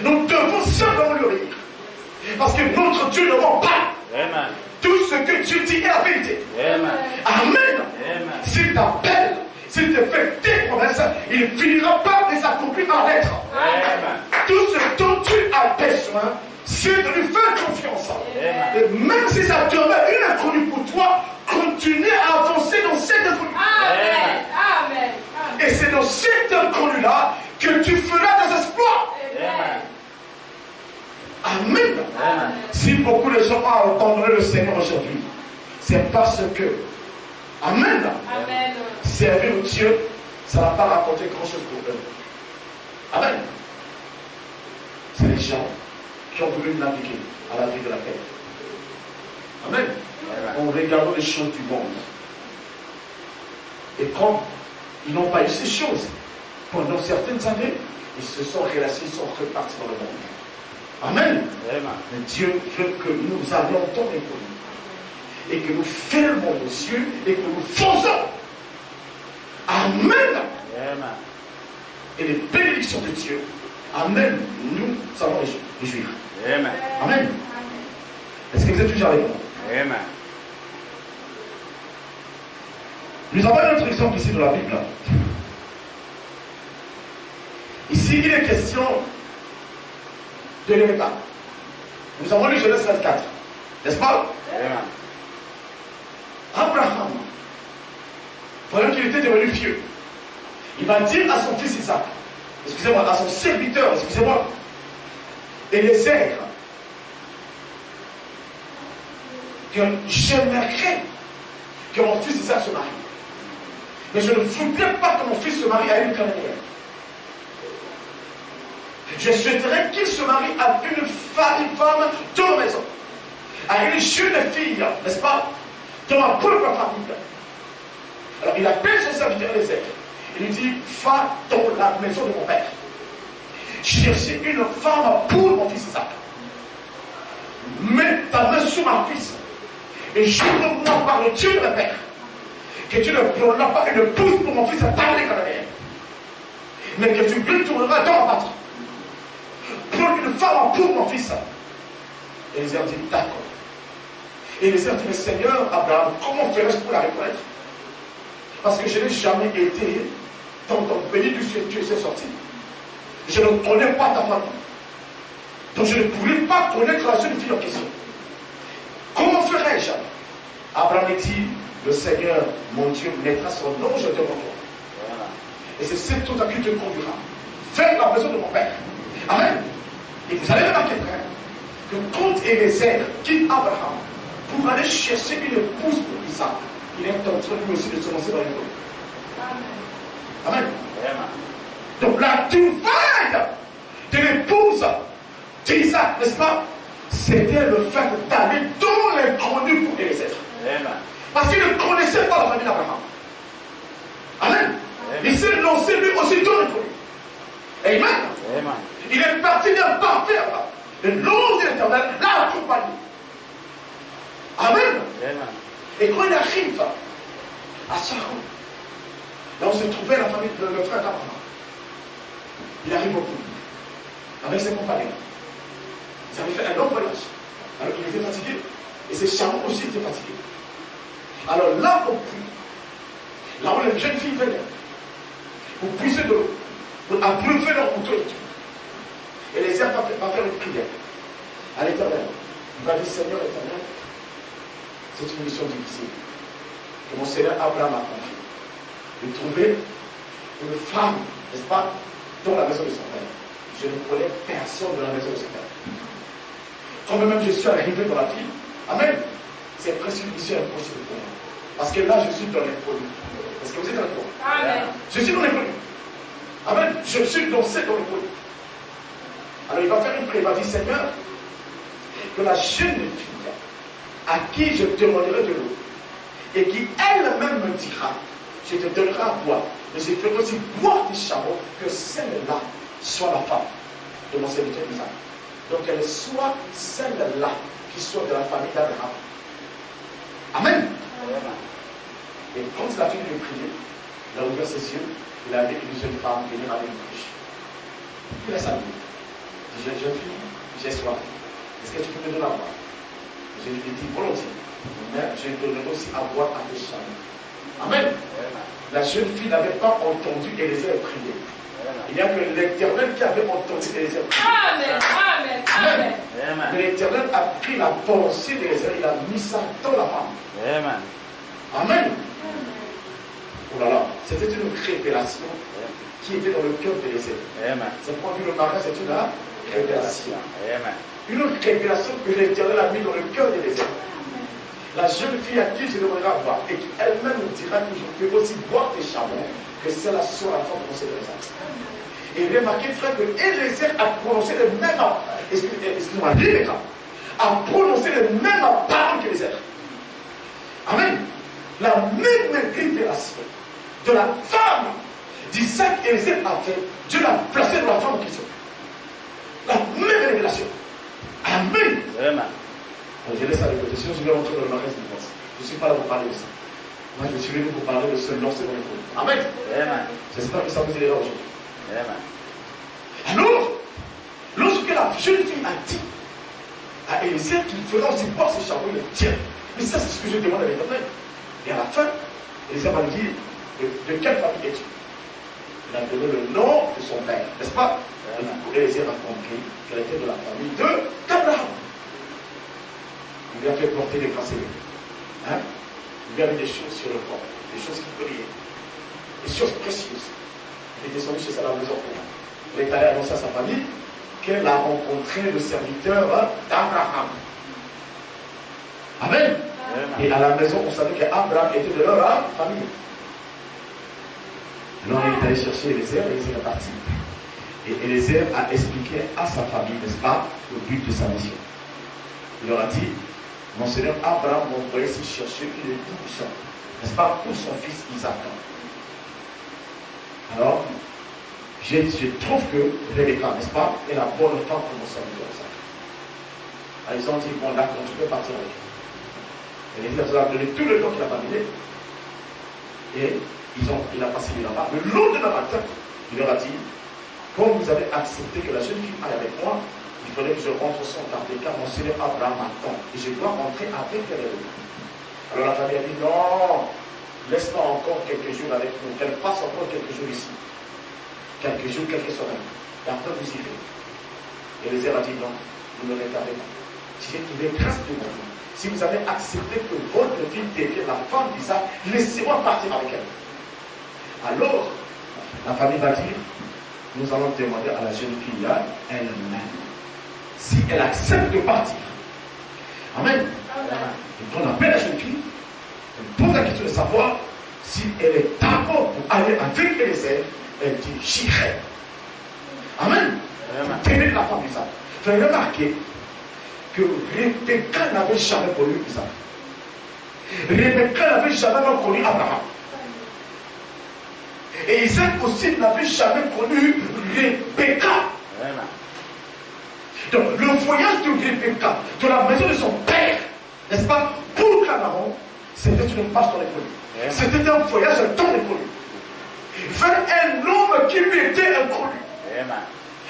[SPEAKER 4] Nous devons simplement le lire. Parce que notre Dieu ne ment pas.
[SPEAKER 3] Amen.
[SPEAKER 4] Tout ce que Dieu dit est la vérité.
[SPEAKER 3] Amen.
[SPEAKER 4] Amen.
[SPEAKER 3] Amen.
[SPEAKER 4] S'il t'appelle, s'il te fait des promesses, il finira par les accomplir à la lettre.
[SPEAKER 3] Amen.
[SPEAKER 4] Tout ce dont tu as besoin, c'est de lui faire confiance.
[SPEAKER 3] Amen.
[SPEAKER 4] Et même si ça demeure une inconnue pour toi, continue à avancer dans cette inconnue.
[SPEAKER 3] Amen.
[SPEAKER 5] Amen.
[SPEAKER 4] Et c'est dans cette inconnue-là que tu feras des exploits.
[SPEAKER 3] Amen.
[SPEAKER 4] Amen.
[SPEAKER 3] Amen.
[SPEAKER 4] Si beaucoup de gens ont abandonné le Seigneur aujourd'hui, c'est parce que, Amen,
[SPEAKER 5] Amen.
[SPEAKER 4] servir Dieu, ça n'a pas rapporté grand-chose pour eux. Amen. C'est les gens qui ont voulu naviguer à la vie de la paix. Amen. En regardant les choses du monde. Et comme ils n'ont pas eu ces choses, pendant certaines années, ils se sont relâchés, ils sont repartis dans le monde. Amen.
[SPEAKER 3] Amen.
[SPEAKER 4] Mais Dieu veut que nous allions dans les communes et que nous fermons les yeux et que nous faisons. Amen.
[SPEAKER 3] Amen.
[SPEAKER 4] Et les bénédictions de Dieu, Amen, nous allons réjouir.
[SPEAKER 3] Amen.
[SPEAKER 4] Amen. Est-ce que vous êtes toujours avec moi?
[SPEAKER 3] Amen.
[SPEAKER 4] Nous avons un autre exemple ici de la Bible. Ici, il est question de l'État. Nous avons lu Genèse 24, n'est-ce pas?
[SPEAKER 3] Amen.
[SPEAKER 4] Abraham, voyant qu'il était devenu vieux, il va dire à son fils Isaac, excusez-moi, à son serviteur, excusez-moi, Eliezer, que j'aimerais que mon fils Isaac se marie. Mais je ne voudrais pas que mon fils se marie à une cananéenne. Je souhaiterais qu'il se marie à une femme de ma maison, à une jeune fille, n'est-ce pas, de ma propre famille. Alors il appelle son serviteur Ézéchiel. Il lui dit, va dans la maison de mon père. Cherchez une femme pour mon fils Isaac. Mets ta main sur ma fils. Et jure-moi par le Dieu de mon père que tu ne prendras pas une épouse pour mon fils à parler cananéen, mais que tu retourneras dans la patrie. Prends une femme pour mon fils. Et Ézéchiel dit, d'accord. Et Ézéchiel dit, Seigneur Abraham, comment ferais-je pour la reconnaître? Parce que je n'ai jamais été dans ton pays du ciel, tu es sorti. Je ne connais pas ta famille. Donc je ne pourrais pas connaître la jeune fille en question. Comment ferais-je? Abraham dit, le Seigneur, mon Dieu, mettra son ange devant toi. Voilà. Et c'est cet autre qui te conduira vers la maison de mon père. Amen. Et vous allez remarquer, frère, que quand Ézéchiel quitte Abraham pour aller chercher une épouse pour Isaac, il est en train lui aussi de se lancer dans les eaux. Amen. Amen. Donc la trouvaille de l'épouse d'Isaac, n'est-ce pas, c'était le fait d'aller dans l'inconnu pour Ézéchiel. Parce qu'il ne connaissait pas la famille d'Abraham. Amen. Il s'est lancé lui aussi dans l'inconnu. Amen. Amen. Il est parti d'un parfait Abraham. Le nom de l'Éternel l'a accompagné. Amen. Amen. Et quand il arrive à Saron, là où se trouvait la famille de le frère d'Abraham, il arrive au bout avec ses compagnons. Ils avaient fait un long voyage. Alors il était fatigué. Et ses charros aussi étaient fatigués. Alors là au puits, là où les jeunes filles venaient, pour puiser de l'eau, pour abreuver leur couteau et tout. Et les herbes va faire une prière à l'Éternel. Il va dire, Seigneur Éternel, c'est une mission difficile que mon Seigneur Abraham a confiée. De trouver une femme, n'est-ce pas, dans la maison de son père. Je ne connais personne dans la maison de son père. Quand même je suis arrivé dans la vie, amen, c'est presque une mission impossible pour moi. Parce que là, je suis dans l'inconnu. Est-ce que vous êtes d'accord? Amen. Je suis dans l'inconnu. Amen. Je suis dans l'inconnu. Alors il va faire une prière. Il va dire, Seigneur, que la jeune fille à qui je demanderai de l'eau et qui elle-même me dira, je te donnerai à boire, mais je ferai aussi boire des chameaux, que celle-là soit la femme de mon serviteur Isaac. Donc qu'elle soit celle-là qui soit de la famille d'Abraham. Amen. Et quand il a fini de prier, il a ouvert ses yeux, il a vu une jeune femme venir avec une cruche. Il a salué. Il dit, jeune fille, j'ai soif. Est-ce que tu peux me donner à boire? Je lui ai dit volontiers. Mais je donnerai aussi à boire à tes chameaux. Amen. La jeune fille n'avait pas entendu Ézéchiel prier. Il n'y a que l'Éternel qui avait entendu Ézéchiel prier. Amen. Amen. Amen. Amen. Mais l'Éternel a pris la pensée d'Ézéchiel, il a mis ça dans la femme. Amen. Amen. Oh là là, c'était une révélation qui était dans le cœur d'Ézéchiel. C'est pour lui le mariage, c'est une révélation. Amen. Une révélation que l'Éternel a mis dans le cœur d'Ézéchiel. La jeune fille à qui je demanderai à boire et qui elle-même me dira que je peux aussi boire des charbons, que celle-là soit la femme de mon Seigneur Isaac. Et remarquez, frère, que Ézéchiel a prononcé les mêmes, excusez-moi, Rebecca a prononcé les mêmes paroles qu'Ézéchiel. Amen. La même révélation de la femme d'Isaac et Ézéchiel a fait, Dieu l'a placé dans la femme qui sont. La même révélation. Amen. Amen. Je laisse à l'écouter, sinon je vais rentrer dans le mariage de France. Je ne suis pas là pour parler de ça. Moi, je suis venu pour parler de se lancer dans les cours. Amen. Amen. J'espère que ça vous aidera aujourd'hui. Amen. Alors, lorsque la jeune fille a dit à Ézéchiel qu'il fera aussi boire ses charbons, il dit, tiens, mais ça c'est ce que je demande à l'Éternel. Et à la fin, Ézéchiel va lui dire, de quelle famille es-tu? Il a donné le nom de son père, n'est-ce pas? Et Ézéchiel a compris qu'elle était de la famille d'Abraham. Il lui a fait porter des bracelets. Hein? Il lui a mis des choses sur le corps, des choses qui brillaient, des choses précieuses. Il est descendu chez sa maison. Il est allé annoncer à sa famille qu'elle a rencontré le serviteur d'Abraham. Amen. Et à la maison, on savait qu'Abraham était de leur famille. Alors il est allé chercher Eliezer, Eliezer est parti. Et Eliezer a expliqué à sa famille, n'est-ce pas, le but de sa mission. Il leur a dit, mon Seigneur Abraham m'a envoyé ici chercher une épouse, n'est-ce pas, pour son fils Isaac. Alors, je trouve que Rebecca, n'est-ce pas, est la bonne femme pour mon serviteur Isaac. Alors ils ont dit, bon d'accord, tu peux partir avec elle. Et Eliezer a donné tout le temps qu'il a parlé. Et il a passé là-bas. Le lendemain matin, il leur a dit, comme vous avez accepté que la jeune fille aille avec moi, il faudrait que je rentre sans tarder, car mon Seigneur Abraham m'attend. Et je dois rentrer avec elle. Alors la famille a dit, non, laisse-moi encore quelques jours avec nous, qu'elle passe encore quelques jours ici. Quelques jours, quelques semaines. Et après vous irez. Et Eliezer a dit, non, vous ne regardez pas. J'ai trouvé grâce de vous. Si vous avez accepté que votre fille devienne la femme d'Isaac, laissez-moi partir avec elle. Alors, la famille va dire, nous allons demander à la jeune fille elle-même si elle accepte de partir. Amen. Donc on appelle la jeune fille, on pose la question de savoir si elle est d'accord pour aller avec Eliezer. Elle dit, j'irai. Amen. Tenez la femme d'Isaac. Vous avez remarqué que Rebecca n'avait jamais connu Isaac. Rebecca n'avait jamais connu Abraham. Et Isaac aussi n'avait jamais connu Rebecca. Donc le voyage de Rebecca, de la maison de son père, n'est-ce pas, pour Canaan, c'était une passe dans l'inconnu. C'était un voyage dans l'inconnu. Vers un homme qui lui était inconnu.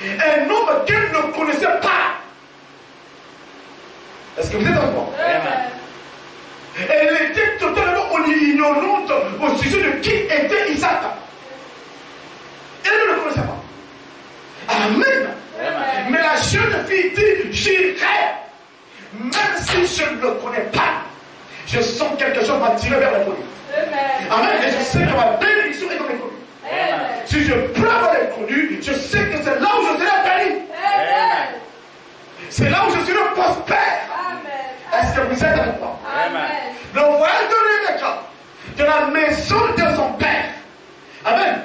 [SPEAKER 4] Un homme qu'elle ne connaissait pas. Est-ce que vous êtes d'accord? Elle était totalement ignorante au sujet de qui était Isaac. Elle ne le connaissait pas. Amen. Mais la jeune fille dit, j'irai. Même si je ne le connais pas, je sens quelque chose m'attirer vers l'inconnu. Amen. Et je sais que ma bénédiction est dans l'inconnu. Si je prends dans l'inconnu, je sais que c'est là où je serai béni. C'est là où je serai prospère. Est-ce que vous êtes avec moi? Le voyage de Rebecca, de la maison de son père, amen,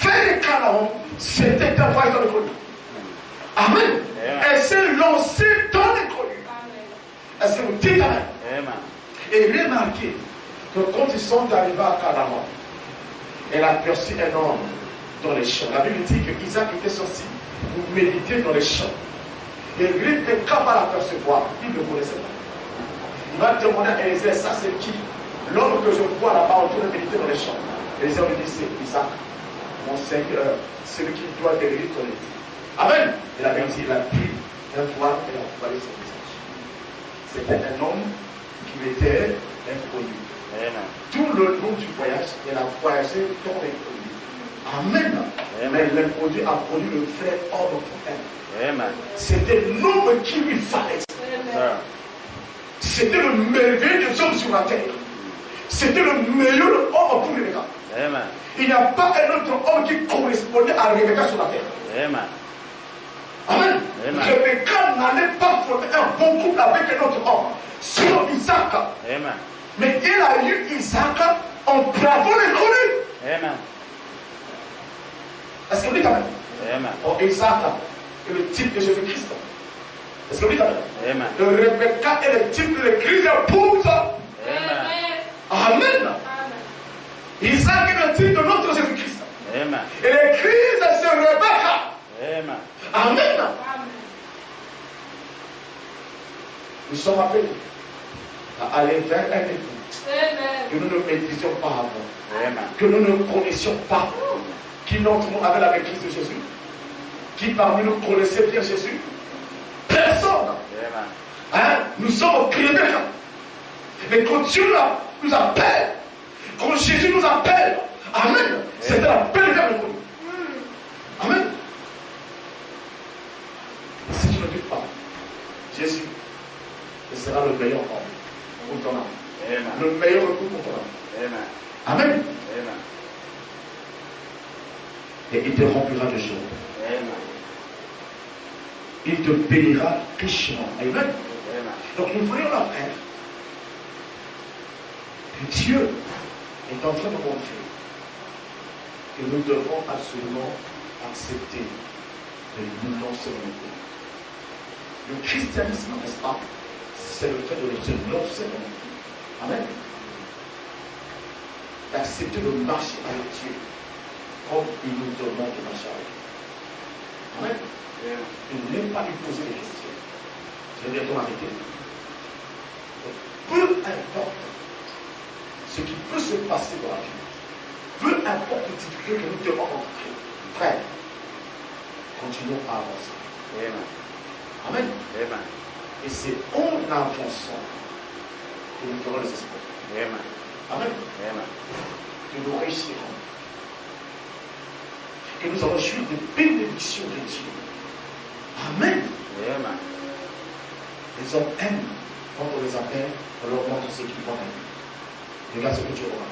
[SPEAKER 4] vers Canaan, c'était un voyage dans l'inconnu. Amen. Elle s'est lancée dans l'inconnu. Est-ce que vous dites amen? Et remarquez que quand ils sont arrivés à Canaan, elle a aperçu un homme dans les champs. La Bible dit que Isaac était sorti pour méditer dans les champs. Et Rebecca va l'apercevoir. Il ne connaissait pas. Il va demander à Eliezer, ça c'est qui? L'homme que je vois là-bas en train de méditer dans les champs. Eliezer lui dit, c'est Isaac, mon Seigneur, celui qui doit guérir ton état. Amen. Et la Bible dit, il a pris un voile et a voilé son visage. C'était un homme qui était inconnu. Tout le long du voyage, elle a voyagé dans l'inconnu. Amen. Mais l'inconnu a produit le vrai homme pour elle. C'était l'homme qui lui fallait. C'était le merveilleux des hommes sur la terre. C'était le meilleur homme pour Rebecca. Il n'y a pas un autre homme qui correspondait à Rebecca sur la terre. Amen. Rebecca n'allait pas former un bon couple avec un autre homme. Sinon Isaac. Mais il a eu Isaac en bravant l'inconnu. Est-ce que vous dites amen? Oh, Isaac est le type de Jésus-Christ. Est-ce que vous dites amen? Rebecca est le type de l'église épouse. Amen. Isaac est le type de notre Jésus-Christ. Et l'église c'est Rebecca. Amen. Nous sommes appelés à aller vers un époux que nous ne maîtrisions pas avant, que nous ne connaissions pas. Qui d'entre nous avait la maîtrise de Jésus? Qui parmi nous connaissait bien Jésus? Personne. Hein? Nous sommes chrétiens. Mais quand Dieu nous appelle, quand Jésus nous appelle, amen, c'est la belle vers le monde. Amen. Si tu ne dis pas, Jésus sera le meilleur homme pour ton âme. Le meilleur recours pour ton âme. Amen. Et il te remplira de joie. Il te bénira richement. Amen. Donc nous voulons la faire que Dieu est en train de montrer que nous devons absolument accepter de nous lancer dans le monde. Le christianisme, n'est-ce pas, c'est le fait de se lancer dans le monde. Amen. D'accepter de marcher avec Dieu comme il nous demande de marcher avec lui. Amen. De ne pas lui poser des questions. Je vais bientôt m'arrêter. Peu importe ce qui peut se passer dans la vie, peu importe les difficultés que nous devons rencontrer, frère, continuons à avancer. Amen. Amen. Et c'est en avançant que nous ferons les espoirs. Amen. Amen. Que nous réussirons. Que nous allons jouir des bénédictions de Dieu. Amen. Amen. Les hommes aiment quand on les appelle, on leur montre ce qu'ils vont aimer. Regarde ce que tu auras.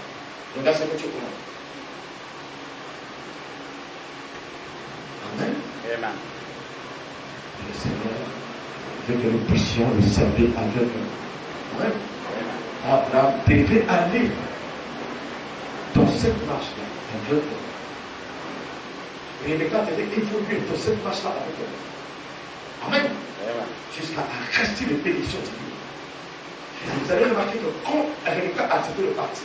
[SPEAKER 4] Regarde ce que tu auras. Amen. Amen. Le Seigneur veut que nous puissions le servir aveuglément. Amen. Abraham devait aller dans cette marche-là aveuglément. Et Rebecca devait évoluer dans cette marche-là aveuglément. Amen. Jusqu'à rester les bénédictions divines. Vous allez remarquer que quand Rebecca a accepté le parti,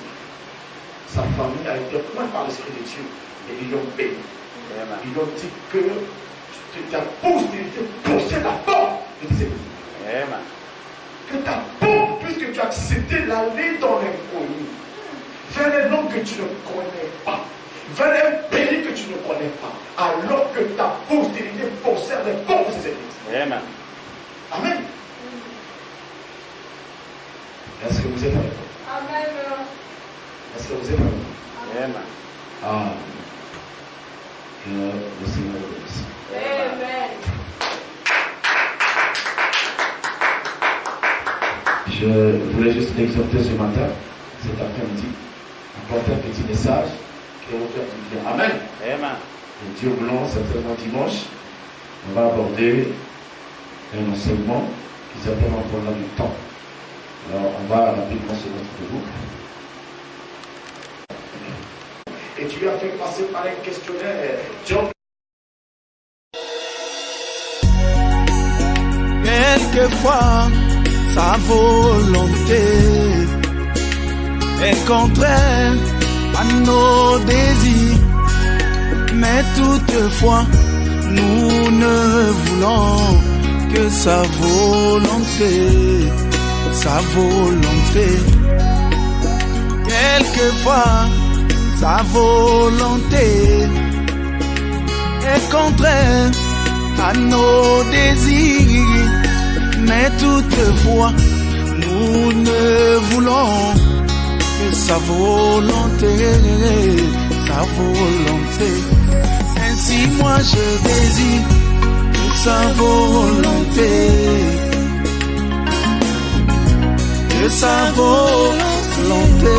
[SPEAKER 4] sa famille a été point par l'Esprit de Dieu et ils l'ont béni. Ils ont dit que ta postérité possède la force de tes ennemis. Que ta peau, puisque tu as accepté d'aller dans l'inconnu, vers les noms que tu ne connais pas, vers les pays que tu ne connais pas, alors que ta postérité possède les forces de ses ennemis. Amen. Amen. Est-ce que vous êtes avec moi? Amen. Est-ce que vous êtes avec moi? Amen. Ah. Que le Seigneur vous bénisse. Amen. Je voulais juste exhorter ce matin, cet après-midi, apporter un petit message qui est au cœur du bien. Amen. Amen. Et Dieu voulant, certainement dimanche, on va aborder un enseignement qui s'appelle l'emploi du temps. Alors, on va rapidement se mettre debout. Et tu as fait passer par un questionnaire. John.
[SPEAKER 1] Quelquefois, sa volonté est contraire à nos désirs, mais toutefois, nous ne voulons que sa volonté. Sa volonté. Quelquefois, sa volonté est contraire à nos désirs, mais toutefois, nous ne voulons que sa volonté, sa volonté. Ainsi, moi, je désire que sa volonté. Que sa volonté,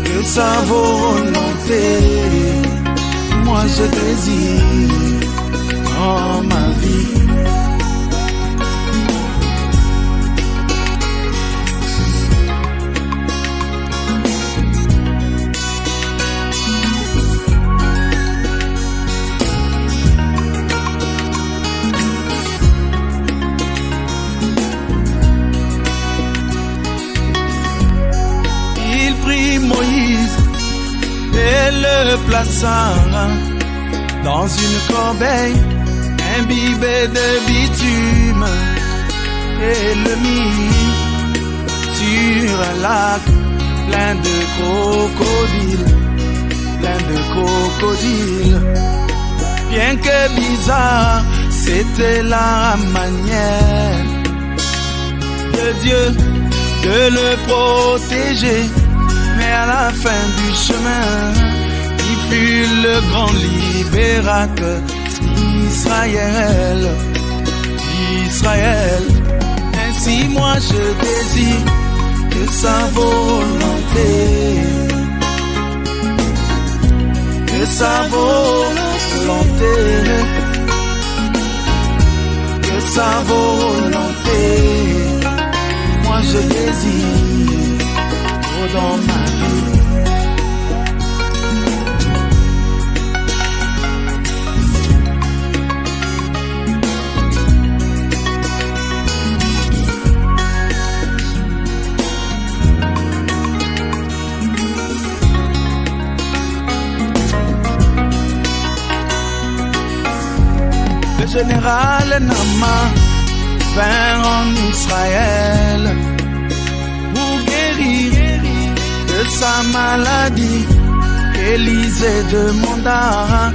[SPEAKER 1] que sa volonté, moi je désire en ma vie. Moïse et le plaça dans une corbeille imbibée de bitume et le mit sur un lac plein de crocodiles, Bien que bizarre, c'était la manière de Dieu de le protéger. Mais à la fin du chemin, il fut le grand libérateur d'Israël. Ainsi moi je désire que sa volonté, que sa volonté, que sa volonté, moi je désire dans ma vie. Le général Nama vint en Israël pour guérir de sa maladie. Élisée demanda